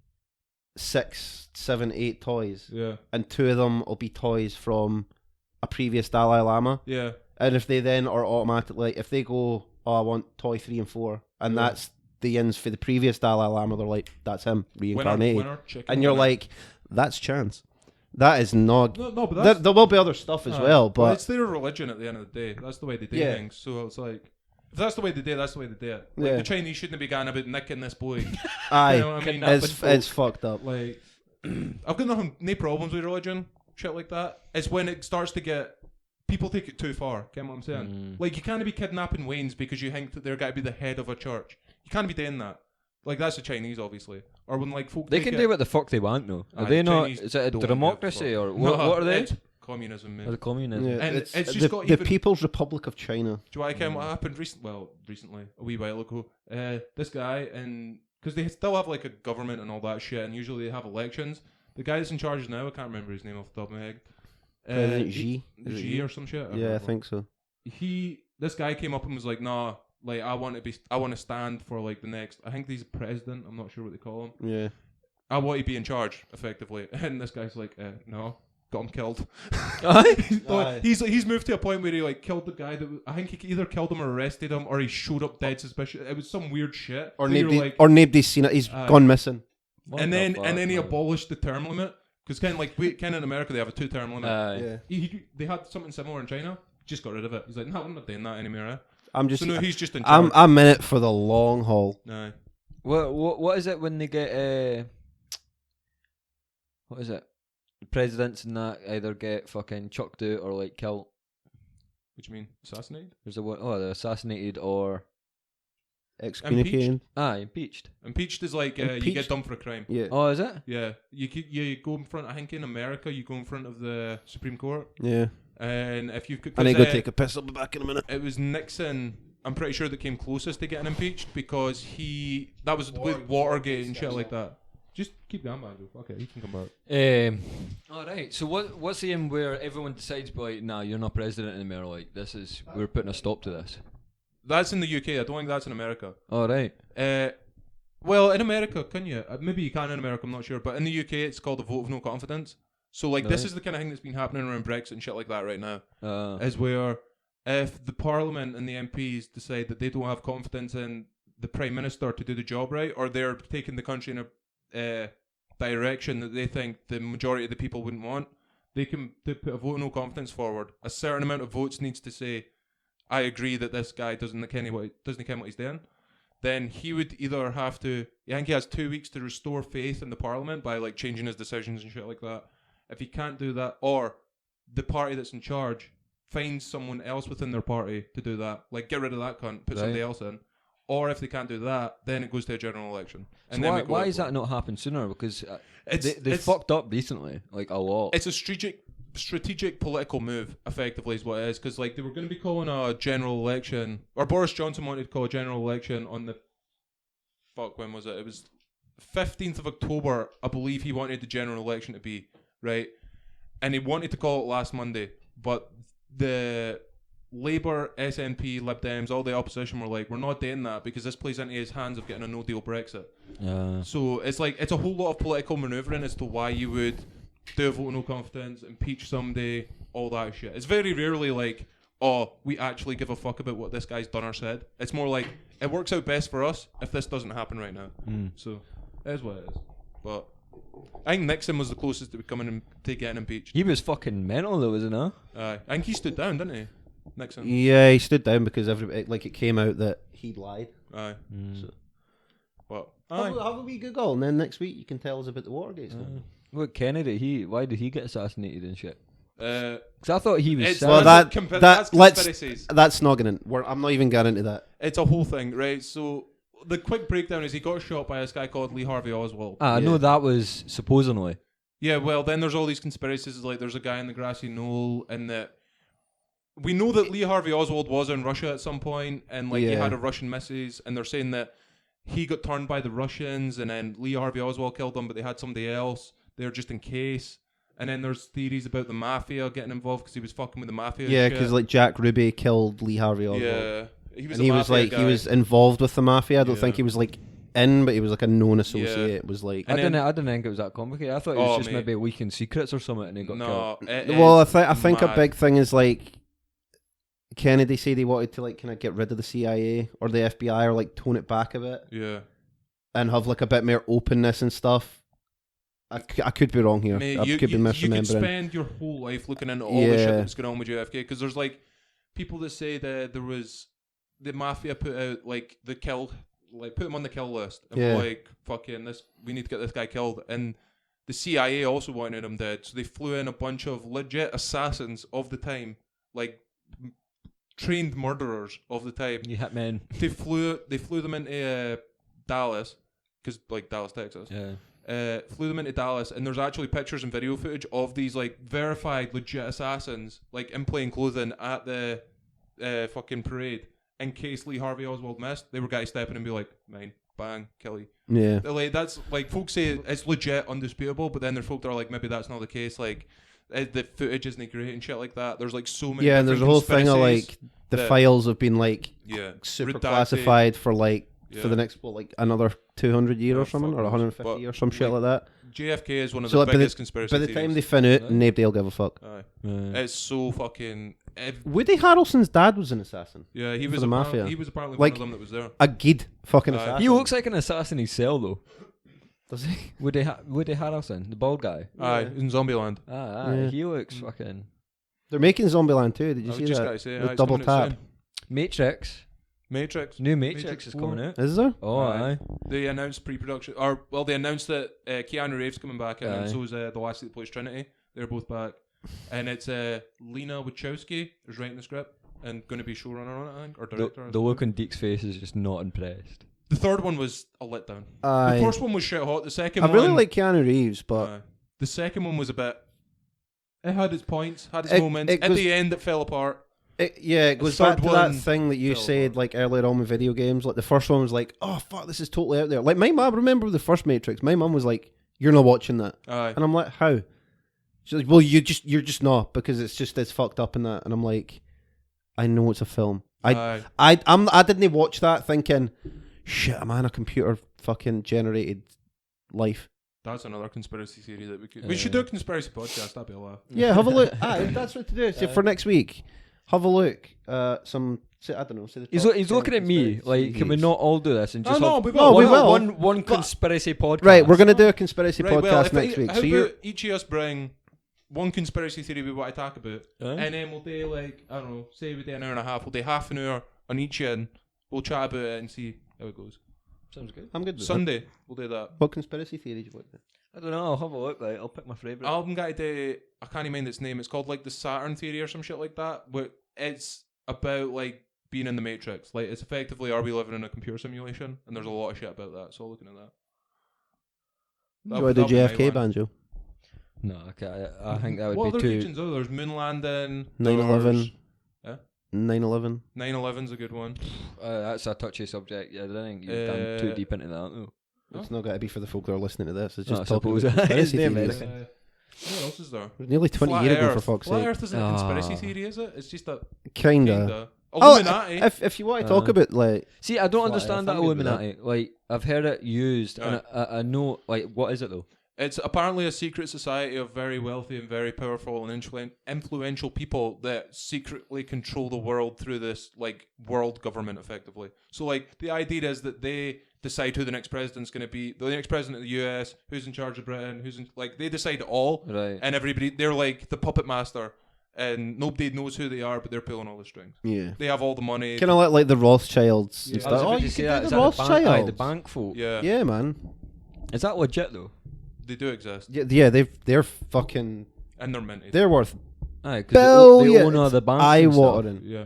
6, 7, 8 toys, and 2 of them will be toys from a previous Dalai Lama. Yeah. And if they then are automatically, like, if they go, oh, I want toy 3 and 4, and that's the ins for the previous Dalai Lama, they're like, that's him reincarnated, Winner, and you're like, that's chance. That is not. No, but there will be other stuff as well, but it's their religion at the end of the day. That's the way they do things. So it's like, if that's the way they do it, that's the way they do it. Like the Chinese shouldn't be going about nicking this boy. aye, You know what I mean? it's fucked up. Like, I've got no problems with religion, shit like that. It's when it starts to get, people take it too far. Get what I'm saying? Like, you can't be kidnapping Waynes because you think that they're going to be the head of a church. You can't be doing that. Like, that's the Chinese, obviously. Or when like folk they can do what the fuck they want, though. Are they not? Is it a democracy or what? What are they? It's communism, mate. Or the communism? Yeah, And it's just the, got the even- People's Republic of China. Do you want to what happened recently, a wee while ago? This guy, and because they still have like a government and all that shit, and usually they have elections. The guy that's in charge now, I can't remember his name off the top of my head. President Xi. Is it Xi or some shit. Yeah, I think so. This guy came up and was like, nah, like I want to stand for like the next. I think he's president. I'm not sure what they call him. Yeah. I want to be in charge, effectively. And this guy's like, no, got him killed. He's moved to a point where he like killed the guy that I think he either killed him or arrested him, or he showed up dead suspicious. It was some weird shit. Or nobody's nobody's seen it. He's gone missing. And then he abolished the term limit because kind of in America they have a 2-term limit. They had something similar in China. Just got rid of it. He's like, no, I'm not doing that anymore. He's just in charge. I'm in it for the long haul. No. What is it when they get what is it? Presidents and that either get fucking chucked out or like killed. What do you mean? Assassinated? There's they're assassinated or Excommunicated. Impeached. Impeached is like you get done for a crime. Yeah. Oh, is it? Yeah. You go in front. I think in America you go in front of the Supreme Court. Yeah. And if you've got, I need to go take a piss. I'll be back in a minute. It was Nixon. I'm pretty sure that came closest to getting impeached because that was with Watergate and shit like that. Just keep going, man. Okay, you can come back. All right. So what's the aim where everyone decides, like, nah, you're not president anymore. Like, we're putting a stop to this. That's in the UK. I don't think that's in America. All right. Well, in America, can you? Maybe you can in America. I'm not sure. But in the UK, it's called a vote of no confidence. So like, this is the kind of thing that's been happening around Brexit and shit like that right now. Is where if the Parliament and the MPs decide that they don't have confidence in the Prime Minister to do the job right, or they're taking the country in a direction that they think the majority of the people wouldn't want, they put a vote of no confidence forward. A certain amount of votes needs to say, I agree that this guy doesn't care what he's doing. Then he would either have to, I think he has 2 weeks to restore faith in the Parliament by like changing his decisions and shit like that. If he can't do that, or the party that's in charge finds someone else within their party to do that, like get rid of that cunt, put somebody else in. Or if they can't do that, then it goes to a general election. And so then why has that not happened sooner? Because they it's fucked up recently, like a lot. It's a strategic. strategic political move, effectively, is what it is. Because like they were going to be calling a general election, or Boris Johnson wanted to call a general election on the when was it? It was 15th of October, I believe. He wanted the general election to be right, and he wanted to call it last Monday, but the Labour, SNP, Lib Dems, all the opposition were like, we're not doing that because this plays into his hands of getting a no-deal Brexit. So it's like, it's a whole lot of political manoeuvring as to why you would do a vote of no confidence, impeach somebody, all that shit. It's very rarely like, oh, we actually give a fuck about what this guy's done or said. It's more like, it works out best for us if this doesn't happen right now. So it is what it is. But I think Nixon was the closest to becoming to getting impeached. He was fucking mental though, wasn't he? I think he stood down, didn't he? Nixon. Yeah, he stood down because everybody, like, it came out that he lied. Aye. So. But Have a wee Google, and then next week you can tell us about the Watergate stuff. What Kennedy? Why did he get assassinated and shit? Because I thought he was. Well, that's that's conspiracies. That's not gonna. I'm not even getting into that. It's a whole thing, right? So the quick breakdown is he got shot by this guy called Lee Harvey Oswald. I know that was supposedly. Yeah, well, then there's all these conspiracies. Like there's a guy in the grassy knoll, and that we know that Lee Harvey Oswald was in Russia at some point, and like he had a Russian missus, and they're saying that he got turned by the Russians, and then Lee Harvey Oswald killed him, but they had somebody else there just in case. And then there's theories about the mafia getting involved because he was fucking with the mafia. Yeah, because like Jack Ruby killed Lee Harvey Oswald. Yeah, he was. And he was like, he was involved with the mafia. I don't think he was like in, but he was like a known associate. Yeah. It was like I didn't think it was that complicated. I thought it was just mate. maybe leaking secrets or something, and he got killed. Well, I think a big thing is like Kennedy said he wanted to like kind of get rid of the CIA or the FBI or like tone it back a bit. Yeah. And have like a bit more openness and stuff. I could be wrong here. Mate, I could be misremembering. You could spend your whole life looking into all the shit that was going on with JFK, because there's like people that say that there was the mafia put out like the kill, like put him on the kill list, and were like fucking this, we need to get this guy killed, and the CIA also wanted him dead, so they flew in a bunch of legit assassins of the time, like trained murderers of the time. You hit men. They flew them into Dallas, because like Dallas, Texas. Yeah. Flew them into Dallas, and there's actually pictures and video footage of these like verified legit assassins like in plain clothing at the fucking parade in case Lee Harvey Oswald missed. They were guys stepping and be like, mine, bang, kill you. Yeah. Like that's like folks say it's legit, undisputable, but then there's folk that are like, maybe that's not the case. Like the footage isn't great and shit like that. There's like so many. Yeah, and there's a whole thing of like the files have been like super redacted. classified for like for the next like another 200 years or something, or 150 or some shit like that. JFK is one of the biggest conspiracy theories. By the time they fin out, nobody will give a fuck. It's so fucking. Woody Harrelson's dad was an assassin. Yeah, he was the mafia. He was apparently like, one of them that was there. A good fucking assassin. He looks like an assassin in his cell though. Does he? Woody Harrelson, the bald guy. Aye, in Zombieland. He looks fucking. They're making Zombieland too. Did you see that? Say, double tap. Matrix. New Matrix is coming out. Is there? Oh, aye. They announced pre-production, they announced that Keanu Reeves coming back, and so is the lassie that plays Trinity. They're both back, and it's Lena Wachowski is writing the script and going to be showrunner on it, I think, or director. The look on Deke's face is just not impressed. The third one was a letdown. The first one was shit hot. The second one, I really like Keanu Reeves, but the second one was a bit. It had its points, had its moments. At the end, it fell apart. It goes back to that thing that you said like earlier on with video games. Like the first one was like, oh fuck, this is totally out there. Like my mum, remember the first Matrix? My mum was like, you're not watching that, and I'm like, how? She's like, well, you're just not, because it's fucked up in that. And I'm like, I know it's a film. I didn't watch that thinking, shit, am I in a computer fucking generated life? That's another conspiracy theory that we should do a conspiracy podcast. That'd be a laugh. Yeah, have a look. That's what to do. So for next week. Have a look. I don't know. He's looking at me like, can we not all do this and just we will. One conspiracy podcast? Right, we're gonna do a conspiracy podcast next week. How about each of us bring one conspiracy theory we want to talk about, and then we'll do like, I don't know, say we do an hour and a half. We'll do half an hour on each end. We'll chat about it and see how it goes. Sounds good. I'm good with Sunday, we'll do that. What conspiracy theory do you want to do? I don't know. I'll have a look. Like, I'll pick my favourite. Album guy do. I can't even mind its name. It's called like the Saturn theory or some shit like that. But it's about like being in the Matrix. Like it's effectively, are we living in a computer simulation? And there's a lot of shit about that. So looking at that. Do you want to do JFK banjo? No, okay. I think that would what be other too. regions? Oh, there's moon landing. 9/11. Yeah? 9/11. 9/11's a good one. That's a touchy subject. Yeah, I don't think you've gone too deep into that. Though. It's not got to be for the folk that are listening to this. It's No, just I talking suppose about conspiracy it's theories. America. What else is there? Nearly 20 Flat years ago, Earth. for fuck's Flat sake. Earth isn't a conspiracy theory, is it? It's just a Kinda. Illuminati. If you want to talk about like, See, I don't Flat understand Earth, that I'm good with Illuminati. Like, I've heard it used, and I know, like, what is it though? It's apparently a secret society of very wealthy and very powerful and influential people that secretly control the world through this, like, world government, effectively. So, like, the idea is that they decide who the next president's going to be, the next president of the US, who's in charge of Britain, they decide it all. Right. And everybody, they're like the puppet master, and nobody knows who they are, but they're pulling all the strings. yeah, They have all the money. kind of like the Rothschilds and Yeah. stuff. Oh, you say can that. do Is the that Rothschilds. Aye, the bank folk. Yeah, Yeah, man. Is that legit though? they do exist, Yeah, they're fucking. and they're minted. They're worth Aye, because billions. they own all the banks. Eye and stuff. watering. Yeah.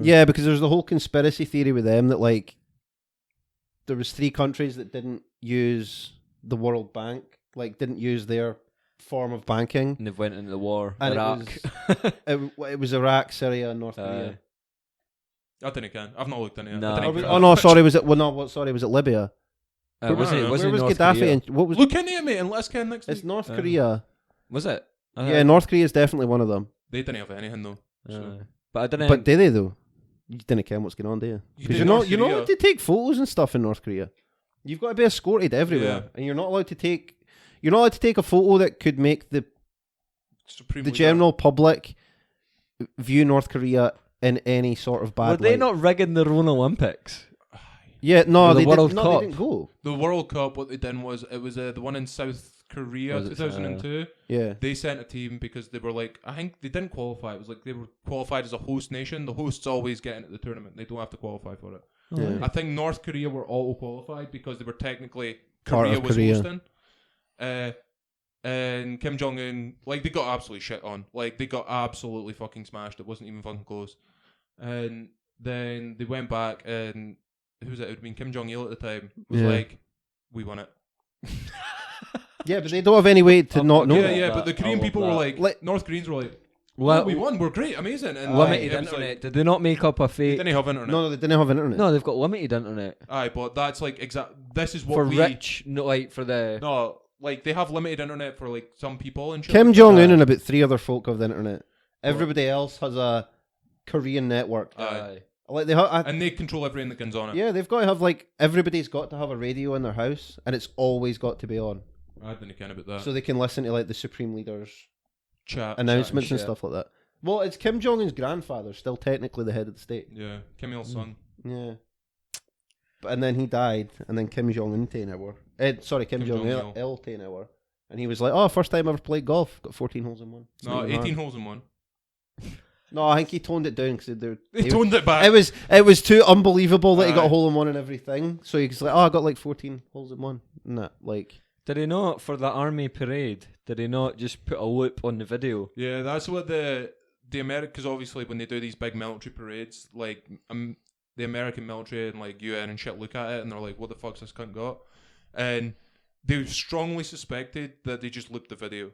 Yeah, because there's the whole conspiracy theory with them that like there was 3 countries that didn't use the World Bank, like didn't use their form of banking, And they've went into the war. and Iraq. it was Iraq, Syria, and North Korea. I didn't can. I've not looked into it. No. I didn't Oh no, sorry, was it? Well, no, sorry, was it Libya? Was Where it? Was Where it was North Gaddafi? Korea? And what was? Look into it, mate, and let's can next It's week. North Korea. Was it? Yeah, North Korea is definitely one of them. They didn't have anything though. So. But I didn't. But do they though? You didn't care what's going on, do you? You Because did you're not Korea. allowed to take photos and stuff in North Korea. You've got to be escorted everywhere, Yeah. and you're not allowed to take. You're not allowed to take a photo that could make the Supreme the leader. general public view North Korea in any sort of bad Were they light. not rigging their own Olympics? Yeah, no, Or the they World didn't. No, Cup? they didn't go. The World Cup, what they did was it was the one in South Korea, Was it, 2002. Yeah, They sent a team because they were like, I think they didn't qualify. It was like they were qualified as a host nation. The hosts always get into the tournament. They don't have to qualify for it. yeah. I think North Korea were auto qualified because they were technically Part Korea of was Korea. hosting. And Kim Jong Un, like, they got absolutely shit on. Like, they got absolutely fucking smashed. It wasn't even fucking close. And then they went back, and who was it? It would have been Kim Jong Il at the time. Was Yeah. like, we won it. Yeah, but they don't have any way to not know. yeah, that. yeah. that. But the I Korean love people that. were like, Like- North Koreans were like, Well, oh, we won. We're great, amazing. And limited it was internet. like, Did they not make up a they fake? didn't have internet. No, they didn't have internet. No, they've got limited internet Aye, but that's like This is what for we rich. No, like for the. No, like they have limited internet for like some people and shit. Kim like Jong Un that. and about 3 other folk have the internet. Everybody else has a Korean network. Aye. Like they have, And they control everything that goes on it. yeah, they've got to have like everybody's got to have a radio in their house, and it's always got to be on, I didn't care about that. so they can listen to like the supreme leaders' Chat announcements and shit. stuff like that. Well, it's Kim Jong Un's grandfather, still technically the head of the state. Yeah, Kim Il Sung. Yeah, and then he died, and then Kim Jong Un taken over. Kim Jong Il taken over, and he was like, "Oh, first time I ever played golf, got 14 holes in one." It's No, not even 18 hard. holes in one. No, I think he toned it down because They toned it back. It was too unbelievable that he got Aye. a hole in one and everything. So he's like, "Oh, I got like 14 holes in one." Nah, like. Did he not for the army parade? Did he not just put a loop on the video? Yeah, that's what the Americans, obviously when they do these big military parades, like the American military and like UN and shit look at it and they're like, what the fuck's this cunt got? And they strongly suspected that they just looped the video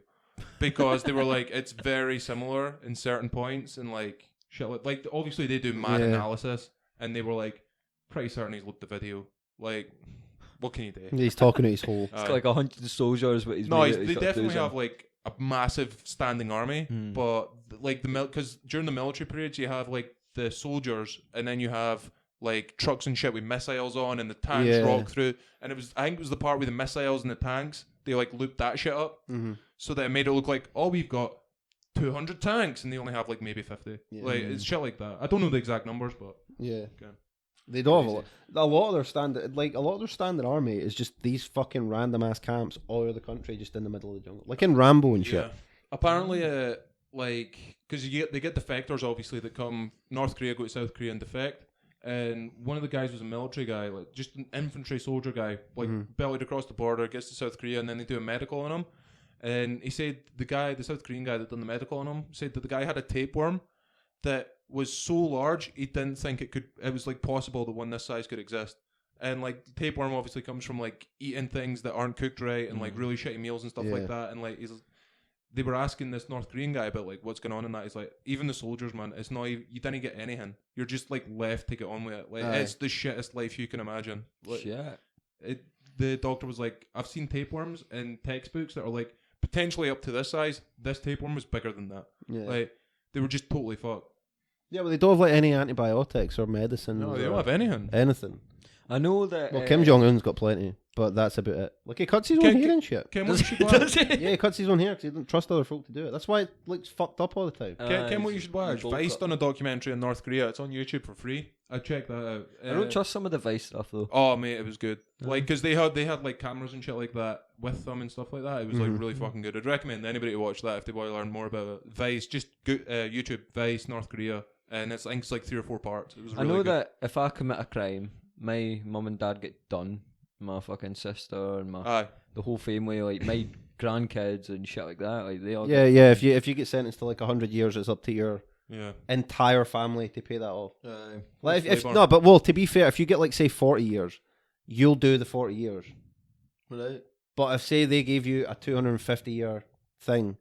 because they were like, it's very similar in certain points and like shit like obviously they do mad Yeah. analysis and they were like, pretty certain he's looped the video. Like, what can you do? He's talking to his hole. It's got like 100 soldiers, but he's No, made it, they he's got definitely 1,000. have like a massive standing army, Hmm. but like because during the military periods you have like the soldiers, and then you have like trucks and shit with missiles on, and the tanks Yeah. rock through. And I think it was the part with the missiles and the tanks. They like looped that shit up Mm-hmm. so that it made it look like, oh, we've got 200 tanks, and they only have like maybe 50. Yeah. Like it's shit like that. I don't know the exact numbers, but Yeah, okay. they don't have Crazy. a lot of their standard army is just these fucking random ass camps all over the country, just in the middle of the jungle, like in Rambo and shit. Yeah. Apparently, like, because they get defectors, obviously, that come North Korea, go to South Korea and defect. And one of the guys was a military guy, like just an infantry soldier guy, like bellied across the border, gets to South Korea, and then they do a medical on him. And he said the South Korean guy that done the medical on him, said that the guy had a tapeworm that was so large he didn't think it was like possible that one this size could exist. And like tapeworm obviously comes from like eating things that aren't cooked right and like really shitty meals and stuff like that. And like they were asking this North Korean guy about like what's going on in that. He's like, even the soldiers, man, it's not you didn't get anything. You're just like left to get on with it. Like it's the shittest life you can imagine. Like, the doctor was like, I've seen tapeworms in textbooks that are like potentially up to this size. This tapeworm was bigger than that. Yeah. Like they were just totally fucked. Yeah, but they don't have like any antibiotics or medicine. No, they don't have anything. Anything. I know that. Well, Kim Jong Un's got plenty, but that's about it. Like he cuts his own hair and shit. Kim, what you should watch? Yeah, he cuts his own hair because he doesn't trust other folk to do it. That's why it looks fucked up all the time. Kim, what you should watch? Vice done a documentary in North Korea. It's on YouTube for free. I checked that out. I don't trust some of the Vice stuff though. Oh mate, it was good. Like, because they had like cameras and shit like that with them and stuff like that. It was like really fucking good. I'd recommend anybody to watch that if they want to learn more about it. Vice, just go, YouTube Vice North Korea, and I think it's like 3 or 4 parts. It was really I know good. that if I commit a crime, my mum and dad get done. My fucking sister and the whole family, like my grandkids and shit like that, like they all. Yeah. If you get sentenced to like 100 years, it's up to your entire family to pay that off. Like to be fair, if you get like say 40 years, you'll do the 40 years. Right. But if say they gave you a 250-year thing,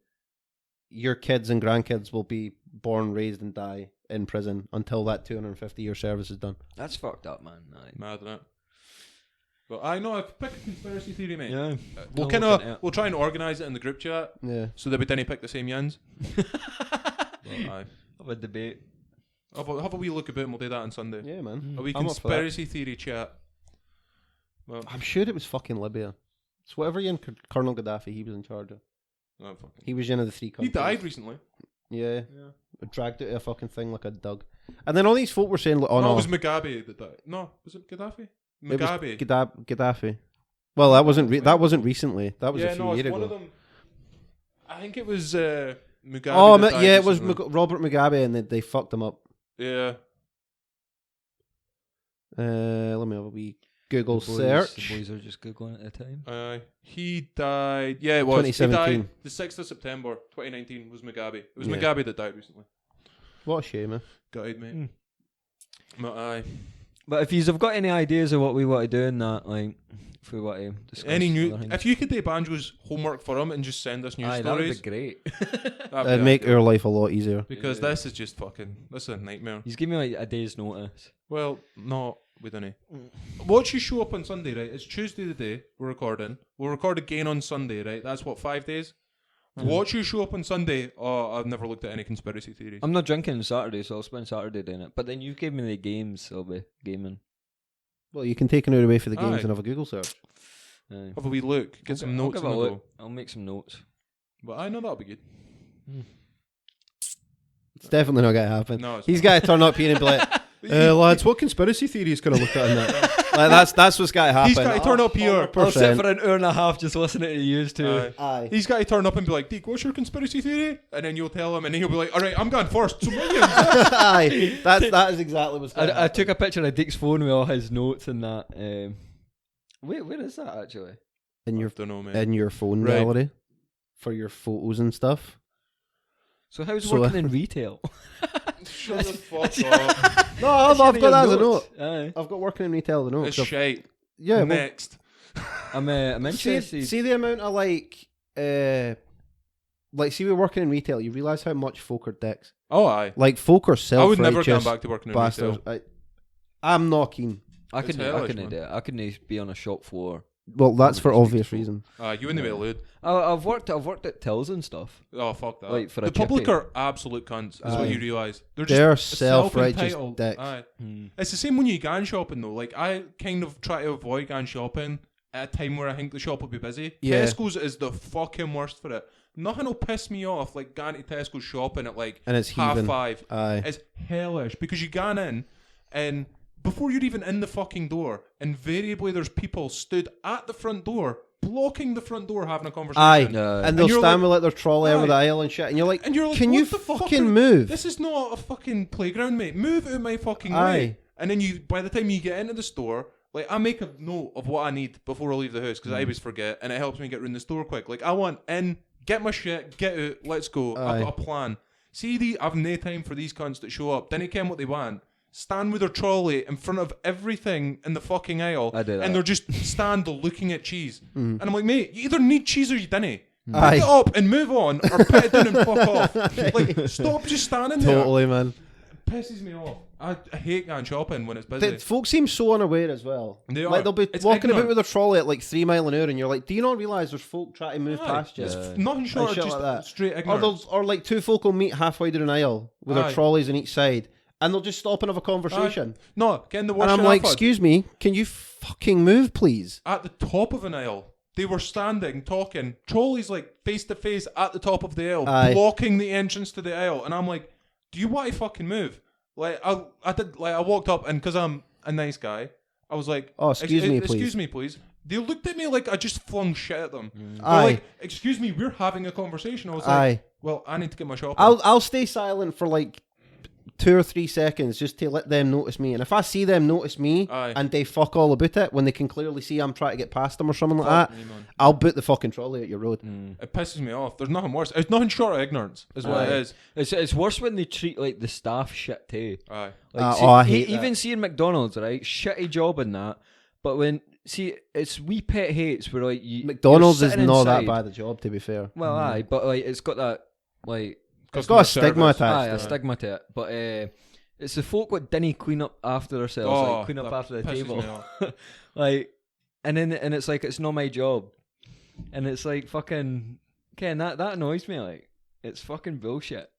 your kids and grandkids will be born, raised, and die in prison until that 250-year service is done. That's fucked up, man. Mad, isn't it? But I know I've picked a conspiracy theory, mate. Yeah. We'll try and organise it in the group chat. Yeah. So that we didn't pick the same yins. Have a debate. Have a wee look about and we'll do that on Sunday. Yeah, man. A wee conspiracy theory chat. Well, I'm sure it was fucking Libya. It's whatever Colonel Gaddafi, he was in charge of. Oh, fucking. He was one of the 3 countries. He died recently. Yeah. Dragged out of a fucking thing like a dog. And then all these folk were saying, it was Mugabe that died. No, was it Gaddafi? Mugabe. It was Gaddafi. Well, that wasn't recently. That was a few years ago. One of them. I think it was Mugabe. It was Robert Mugabe, and they fucked him up. Yeah. Let me have a wee Google search. The boys are just googling at the time. He died. Yeah, it was 2017. He died the 6th of September 2019 was Mugabe. It was Mugabe that died recently. What a shame, man. Gutted, mate. But But if you've got any ideas of what we want to do in that, like, if we want to discuss if you could do Banjo's homework for him and just send us news stories, that'd be great. That'd make our life a lot easier. Because this is just this is a nightmare. He's giving me like a day's notice. Well, no, we don't. Watch you show up on Sunday, right? It's Tuesday the day we're recording. We'll record again on Sunday, right? That's what, 5 days? Watch you show up on Sunday. Oh, I've never looked at any conspiracy theories. I'm not drinking Saturday, so I'll spend Saturday doing it. But then you gave me the games, so I'll be gaming. Well, you can take an hour away for the games and have a Google search. Have a wee look. Get some notes. I'll make some notes. But I know that'll be good. It's definitely not going to happen. No, he's got to turn up here and be like, lads, what conspiracy theories can I look at in that? Like, that's what's got to happen. He's got to turn up here. I'll sit for an hour and a half just listening to you too. Aye. He's got to turn up and be like, Deke, what's your conspiracy theory? And then you'll tell him, and he'll be like, all right, I'm going first. So Aye, that is exactly what's going to happen. I took a picture of Deke's phone with all his notes and that. Wait, where is that actually? In your, don't know, man. In your phone gallery for your photos and stuff. So how's working in retail? Shut the fuck up. No, I've got that as a note. Aye. I've got working in retail as a note. It's shite. Yeah. Next. I'm interested. See the amount of see we're working in retail, you realise how much folk are dicks. Oh, aye. Like folk are self-righteous. I would never come back to working in bastards. retail. I'm not keen. I couldn't do it. I couldn't be on a shop floor. Well, that's for obvious reasons. You wouldn't be allowed. I've worked at tills and stuff. Oh, fuck that. Like for the public are absolute cunts, is what you realise. They're self-righteous dicks. It's the same when you go shopping though. Like, I kind of try to avoid going shopping at a time where I think the shop will be busy. Yeah. Tesco's is the fucking worst for it. Nothing will piss me off like going to Tesco's shopping at like and it's 5:30. Aye. It's hellish because you go in and before you're even in the fucking door, invariably there's people stood at the front door, blocking the front door, having a conversation. Aye, and they'll stand with their trolley over the aisle and shit, and you're like, can you fucking move? This is not a fucking playground, mate. Move out my fucking way. And then by the time you get into the store, like, I make a note of what I need before I leave the house, because I always forget, and it helps me get around the store quick. Like, I want in, get my shit, get out, let's go. I've got a plan. See, I've no time for these cunts that show up. Then they care what they want. stand with their trolley in front of everything in the fucking aisle, I do that. and they're just stand looking at cheese. And I'm like, mate, you either need cheese or you didn't. Aye. Pick it up and move on, or put it down and fuck off. Like, stop just standing there. Totally, man. It pisses me off. I hate going shopping when it's busy. The folks seem so unaware as well. They Like are. they'll be It's walking ignorant. about with their trolley at like 3 mile an hour, and you're like, do you not realise there's folk trying to move Aye. past you? It's nothing short of shit just like that. straight Or ignorance. or like two folk will meet halfway down an aisle with their Aye. trolleys on each side, and they'll just stop and have a conversation. No, getting the worst And I'm shit like, I've had. excuse me, can you fucking move, please? At the top of an aisle. They were standing, talking, trolleys like face to face at the top of the aisle, Aye. blocking the entrance to the aisle. And I'm like, do you want to fucking move? Like, I walked up, and because I'm a nice guy, I was like, Oh, excuse me, please." Excuse me, please. They looked at me like I just flung shit at them. They're Aye. like, excuse me, we're having a conversation. I was Aye. like, well, I need to get my shopping. I'll stay silent for like 2 or 3 seconds just to let them notice me. And if I see them notice me Aye. and they fuck all about it when they can clearly see I'm trying to get past them or something like Fuck that, me, man. I'll boot the fucking trolley at your road. It pisses me off. There's nothing worse. It's nothing short of ignorance, is what it Aye. is. It's worse when they treat like the staff shit too. Aye. Like, I hate that. even seeing McDonald's, right? Shitty job in that. But when it's wee pet hates where like McDonald's you're is sitting not that inside. bad a job, to be fair. Well, aye, but like it's got that like It's got a Customer stigma service. attached aye, to a it. stigma to it. But it's the folk what didn't clean up after themselves, Oh, like clean up that after the pisses table, me off. like, and it's like it's not my job, and it's like fucking Ken, that annoys me. Like it's fucking bullshit.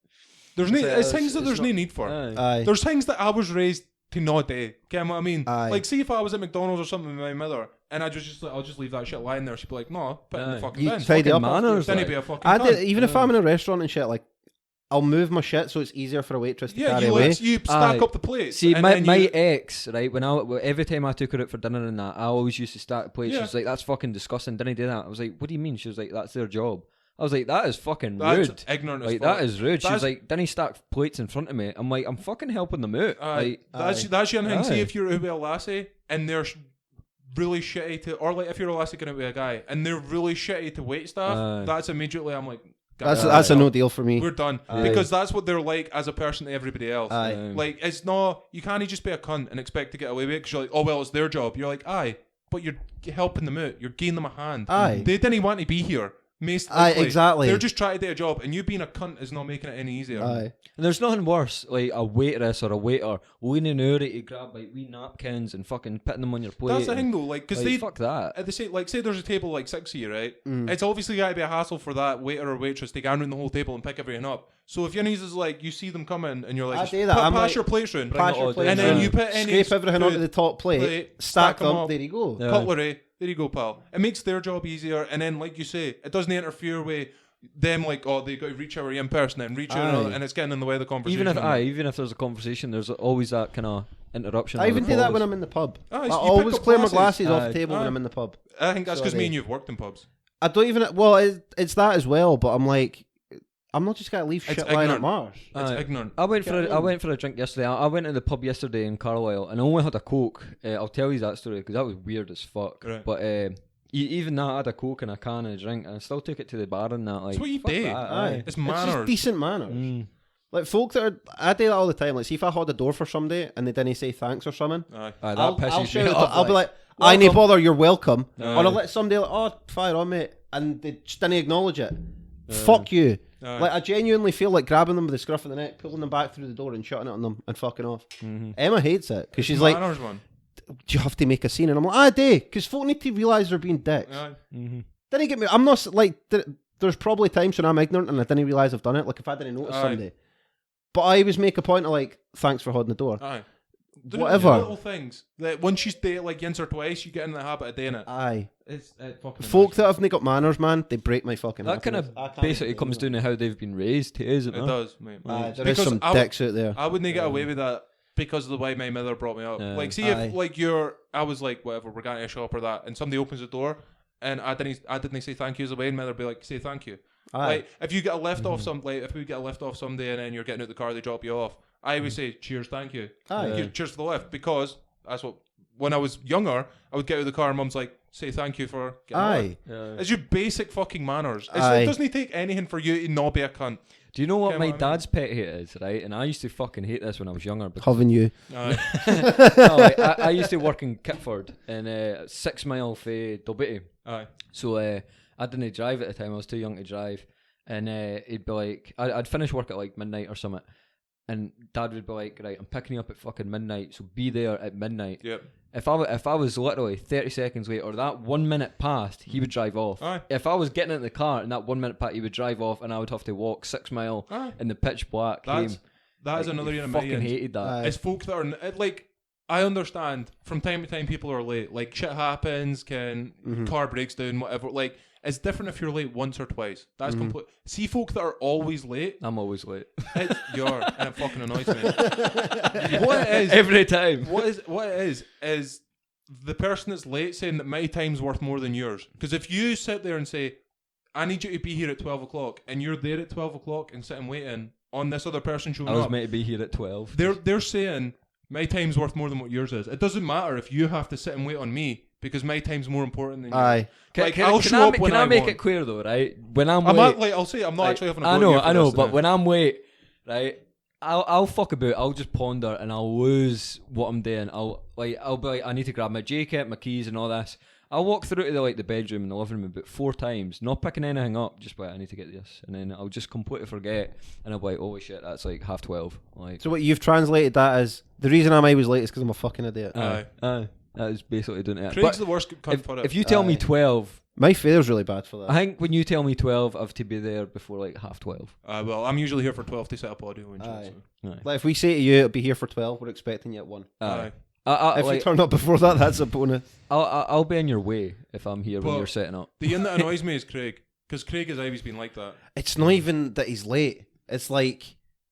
There's It's, no, it's things that it's there's not- no need for. Aye. Aye. There's things that I was raised to not do. Get what I mean? Aye. Like, see if I was at McDonald's or something with my mother, and I just like, I'll just leave that shit lying there. She'd be like, no, put it in the Aye. fucking You bin. tidy Fucking up after manners, Then like. he'd be a fucking I cunt. did, even if I'm in a restaurant and shit, like, I'll move my shit so it's easier for a waitress to Yeah, carry you away. you stack Aye. up the plates. See, and my then you, ex, right, every time I took her out for dinner and that, I always used to stack the plates. Yeah. She was like, that's fucking disgusting, didn't I do that? I was like, what do you mean? She was like, that's their job. I was like, that is fucking that's rude. ignorant as Like, fuck. that is rude. She That's- was like, didn't he stack plates in front of me? I'm like, I'm fucking helping them out. Aye. Like, That's your thing. See Aye. if you're out with a lassie and they're really shitty to, or like if you're a lassie going out with a guy and they're really shitty to wait staff, Aye. that's immediately I'm like, That's a no deal for me. We're done Aye. because that's what they're like as a person to everybody else. Aye. Like it's not, you can't just be a cunt and expect to get away with it because you're like, oh well, it's their job. You're like, aye, but you're helping them out. You're giving them a hand. Aye. They didn't want to be here. Most Aye, likely. exactly. They're just trying to do a job, and you being a cunt is not making it any easier. Aye. and there's nothing worse, like a waitress or a waiter leaning over to grab like wee napkins and fucking putting them on your plate. That's the and, thing though, like because like, they fuck that. at the same, like say there's a table like 6 of you, right? Mm. It's obviously got to be a hassle for that waiter or waitress to go around the whole table and pick everything up. So if your niece is like, you see them coming and you're like, I just do that. I'm pass like, your plates round, Bring Pass it your all plate down. and then down, you put any scrape everything onto the top plate, stack stack 'em them, up. there you go. Yeah. cutlery. There you go, pal. It makes their job easier, and then like you say, it doesn't interfere with them. Like, oh, they got to reach out in person and reach out, Aye. and it's getting in the way of the conversation. Even if there's a conversation, there's always that kind of interruption. I or even do that pause. when I'm in the pub. Aye, I so you always pick up clear my glasses. glasses off Aye. the table when Aye. I'm in the pub. I think that's because So me they- and you've worked in pubs. I don't even. Well, it's that as well. But I'm like, I'm not just gonna leave It's shit lying at ignorant. Mars. It's Aye. ignorant. I went Get for I on. went for a drink yesterday. I went to the pub yesterday in Carlisle and I only had a Coke. I'll tell you that story because that was weird as fuck. Right. But even that, I had a Coke and a can and a drink and I still took it to the bar and that. Like, It's what you fuck do. that, Aye. aye. It's It's manners. just decent manners. Mm. Like folk that are, I do that all the time. Like, see if I hold a door for somebody and they didn't say thanks or something, Aye. Aye, that I'll pisses shout me it, off. I'll be like, I need welcome. bother, you're welcome. Aye. Or I'll let somebody like, oh, fire on, mate, and they just didn't acknowledge it. Fuck you. Aye. Like, I genuinely feel like grabbing them with the scruff of the neck, pulling them back through the door and shutting it on them and fucking off. Emma hates it because she's like, manners, man. do you have to make a scene? And I'm like, I do, because folk need to realise they're being dicks. Aye. Didn't get me. I'm not like. There's probably times when I'm ignorant and I didn't realise I've done it. Like if I didn't notice Aye. somebody, but I always make a point of like, thanks for holding the door. Aye. Whatever. Little things that once you stay like once or twice, you get in the habit of doing it. Aye, It's fucking folk that haven't got manners, man, they break my fucking. That kind happiness. of I can't basically even comes believe down to how they've been raised, too, isn't It it? does, mate. Aye, there is Because some I dicks out there. I wouldn't get away with that because of the way my mother brought me up. Yeah. Like, see Aye. if like I was like, whatever, we're going to a shop or that, and somebody opens the door, and I didn't say thank you as a way, and mother would be like, say thank you. Aye. Like if you get a lift off some, like if we get a lift off someday, and then you're getting out the car, they drop you off. I always say cheers, thank you. Aye. Like, cheers for the lift, because that's what. When I was younger, I would get out of the car and mum's like, say thank you for getting a lift. Aye. It's your basic fucking manners. Aye. It doesn't take anything for you to not be a cunt. Do you know what Get my what I mean? dad's pet hate is, right? And I used to fucking hate this when I was younger. Because Having you. Aye. no, like, I used to work in Kitford, and 6 mile for Dalbeattie. Aye. So I didn't drive at the time. I was too young to drive. And he'd be like, I'd finish work at like midnight or something. And Dad would be like, right, I'm picking you up at fucking midnight, so be there at midnight. Yep. If I was literally 30 seconds late or that 1 minute passed, he would drive off. Aye. If I was getting in the car and that 1 minute passed, he would drive off and I would have to walk 6 mile Aye. in the pitch black home. That is Like, another he unit of fucking millions. hated that. Aye. It's folk that are like, I understand from time to time people are late. Like shit happens, car breaks down, whatever. Like it's different if you're late once or twice. That's complete. See folk that are always late. I'm always late. You are, and it fucking annoys me. What it is Every time. What it is the person that's late saying that my time's worth more than yours. Because if you sit there and say, I need you to be here at 12 o'clock, and you're there at 12 o'clock and sitting waiting on this other person showing I was up, meant to be here at 12. they're saying my time's worth more than what yours is. It doesn't matter if you have to sit and wait on me because my time's more important than yours. Aye. I'll show up when I make want. it clear though, right? When I'm I'm late, not, like I'll say I'm not like, actually having a go at you I for know, this but now. when I'm late, right, I'll fuck about. I'll just ponder and I'll lose what I'm doing. I'll be like, I need to grab my jacket, my keys, and all this. I'll walk through to the bedroom and the living room about 4 times, not picking anything up, just like I need to get this, and then I'll just completely forget, and I'll be like, holy shit, that's like 12:30. Like, So what you've translated that as the reason I'm always late is because I'm a fucking idiot. Aye. that is basically doing it. Craig's But the worst cunt for it. if you tell me Aye. 12, My father's really bad for I that. think when you tell me 12, I have to be there before like 12:30. Well, I'm usually here for 12 to set up audio and Aye. shit. So. Aye. Like if we say to you, it'll be here for 12, we're expecting you at 1. Aye. If you turn up before that, that's a bonus. I'll be in your way if I'm here when But you're setting up. The one that annoys me is Craig, because Craig has always been like that. It's not even that he's late. It's like,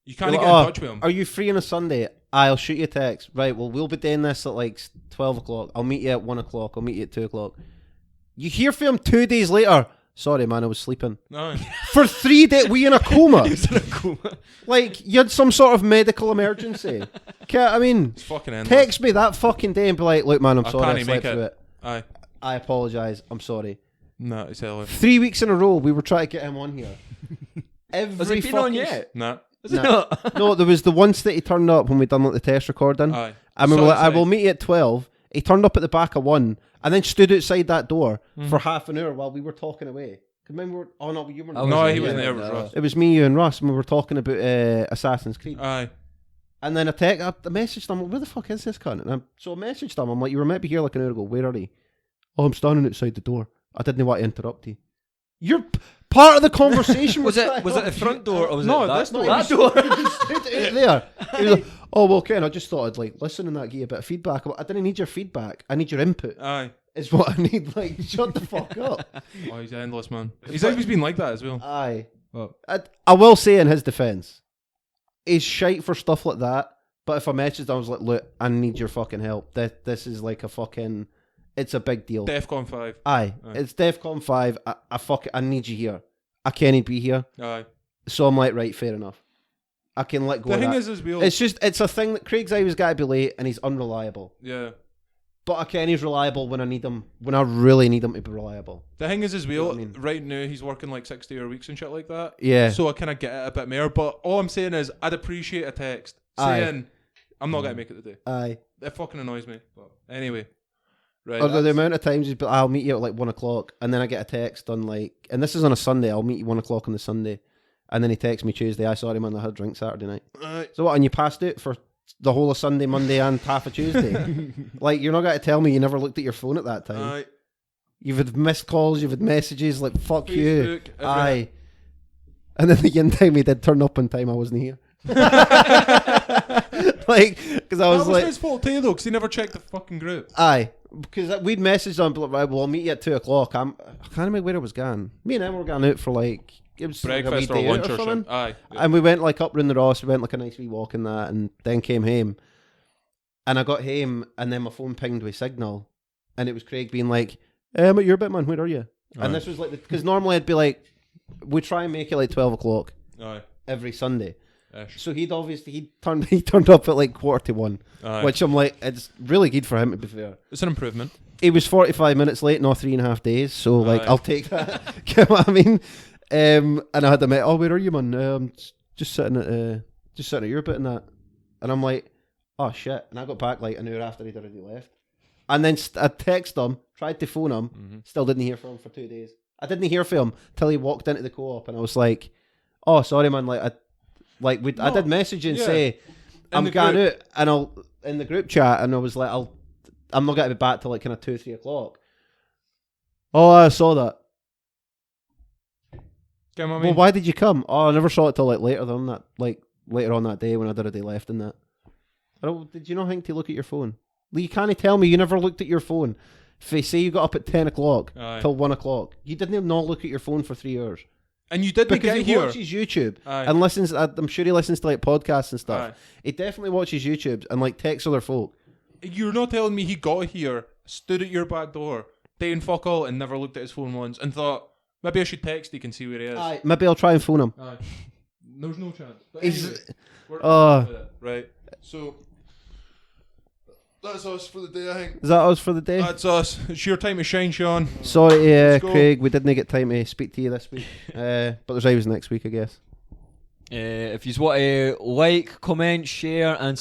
You can't you're get like, in touch with him. are you free on a Sunday? I'll shoot you a text. Right, well, we'll be doing this at like 12 o'clock. I'll meet you at 1 o'clock. I'll meet you at 2 o'clock. You hear from him 2 days later. Sorry, man, I was sleeping. No. For 3 days, were you in a coma? He's in a coma. Like, you had some sort of medical emergency. I mean, It's fucking endless. text me that fucking day and be like, look, man, I'm I sorry, I can't slept make through it. it. Aye. I apologise. I'm sorry. No, it's hell. 3 weeks in a row, we were trying to get him on here. Every Has he been on fucking yet? Nah. Is it Nah. not? No, there was the once that he turned up when we done like the test recording. Aye. And we were like, I Sorry. will meet you at 12. He turned up at the back of 1 and then stood outside that door for half an hour while we were talking away. Remember? Oh no, you weren't. No, he wasn't wasn't here. there. It was Ross. It was me, you, and Russ, and we were talking about Assassin's Creed. Aye. And then I messaged him, where the fuck is this cunt? So I messaged him, I'm like, you were meant to be here like an hour ago, where are he? Oh, I'm standing outside the door. I didn't want to interrupt you. You're part of the conversation. Was it the front door or was No, it that's that not- door? He stood out there. He was like, oh, well, Ken, I just thought I'd like listen and that, give you a bit of feedback. I didn't need your feedback. I need your input. Aye. Is what I need. Like, shut the fuck up. Oh, he's endless, man. He's always been like that as well. Aye. Well, I will say in his defence, he's shite for stuff like that. But if I messaged him, I was like, look, I need your fucking help. This is like a fucking, it's a big deal. DEFCON 5. Aye. It's DEFCON 5. I need you here. I can't be here. Aye. So I'm like, right, fair enough. I can let go The of thing that. is, as well. It's a thing that Craig's always got to be late and he's unreliable. Yeah. But I can he's reliable when I need him, when I really need him to be reliable. The thing is, as well, You know what I mean? right now he's working like 60-hour weeks and shit like that. Yeah. So I kind of get it a bit more. But all I'm saying is, I'd appreciate a text Aye. saying, I'm not going to make it today. Aye. It fucking annoys me. But anyway. Right. Or the that's- amount of times he's been, I'll meet you at like 1 o'clock, and then I get a text on like, and this is on a Sunday, I'll meet you 1 o'clock on the Sunday, and then he texts me Tuesday, sorry man, I had a drink Saturday night. Aye. So what, and you passed out for the whole of Sunday, Monday, and half of Tuesday? Like, you're not going to tell me you never looked at your phone at that time. Aye. You've had missed calls, you've had messages, like, fuck you. Facebook, everything. Aye. And then the one time he did turn up on time, I wasn't here. Like, because I was That was like, his fault too, though, because he never checked the fucking group. aye. Because we'd messaged on, like, right, well, I'll meet you at 2 o'clock. I can't remember where I was going. Me and him were going out for like, it was like a Breakfast wee or day out lunch or something. something. Aye. And we went like up round the Ross, we went like a nice wee walk in that, and then came home. And I got home, and then my phone pinged with Signal, and it was Craig being like, you're a bit man, where are you? Aye. And this was like, because normally I'd be like, we try and make it like 12 o'clock Aye. every Sunday. Ish. So he turned up at like 1:45, Aye. which I'm like, it's really good for him to be fair. It's an improvement. He was 45 minutes late, not 3.5 days, so like, Aye. I'll take that. Get what I mean? And I had to admit, where are you, man? Just sitting at your bit and that. And I'm like, oh shit. And I got back like an hour after he'd already left. And then I texted him, tried to phone him, still didn't hear from him for 2 days. I didn't hear from him till he walked into the co-op, and I was like, oh, sorry, man. I did message you and say, I'm going out, and I'll in the group chat, and I was like, I'm not going to be back till like kind of 2, 3 o'clock. Oh, I saw that. Well, why did you come? Oh, I never saw it till like later on that day when I'd already left and that. Did you not think to look at your phone? You can't tell me you never looked at your phone. If they say you got up at 10 o'clock till 1 o'clock, you didn't even not look at your phone for 3 hours. And you didn't because get he here. watches YouTube and listens. I'm sure he listens to like podcasts and stuff. He definitely watches YouTube and like texts other folk. You're not telling me he got here, stood at your back door, doing fuck all, and never looked at his phone once, and thought maybe I should text he can see where he is. Maybe I'll try and phone him. There's no chance. But He's right. So that's us for the day, I think. Is that us for the day? That's us. It's your time to shine, Sean. Sorry, Craig, we didn't get time to speak to you this week. But there's always next week, I guess. If you want to like, comment, share, and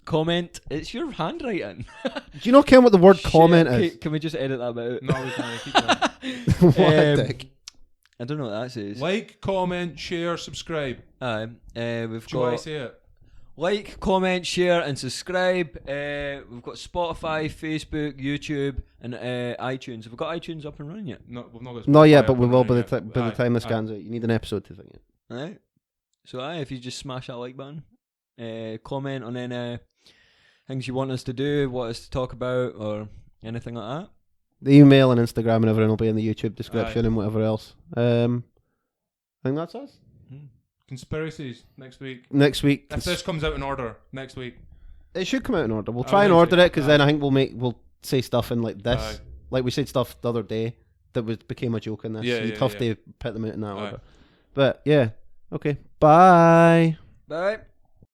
comment. It's your handwriting. Do you not care what the word comment is? Can we just edit that bit out? No, we can't. Keep that. What a dick. I don't know what that says. Like, comment, share, subscribe. We've Do you want got to say it? like, comment, share, and subscribe. We've got Spotify, Facebook, YouTube, and iTunes. Have we got iTunes up and running yet? No, we've not got. Not yet, but we will by the time this scans out. You need an episode to think it. Alright. So if you just smash that like button, comment on any things you want us to do, want us to talk about, or anything like that. The email and Instagram and everything will be in the YouTube description and whatever else. I think that's us. Conspiracies next week. If this comes out in order next week, it should come out in order. We'll try and order it because then I think we'll say stuff in like this. Like we said stuff the other day that became a joke in this. So you'd have to put them out in that order. But yeah, okay. Bye. Bye.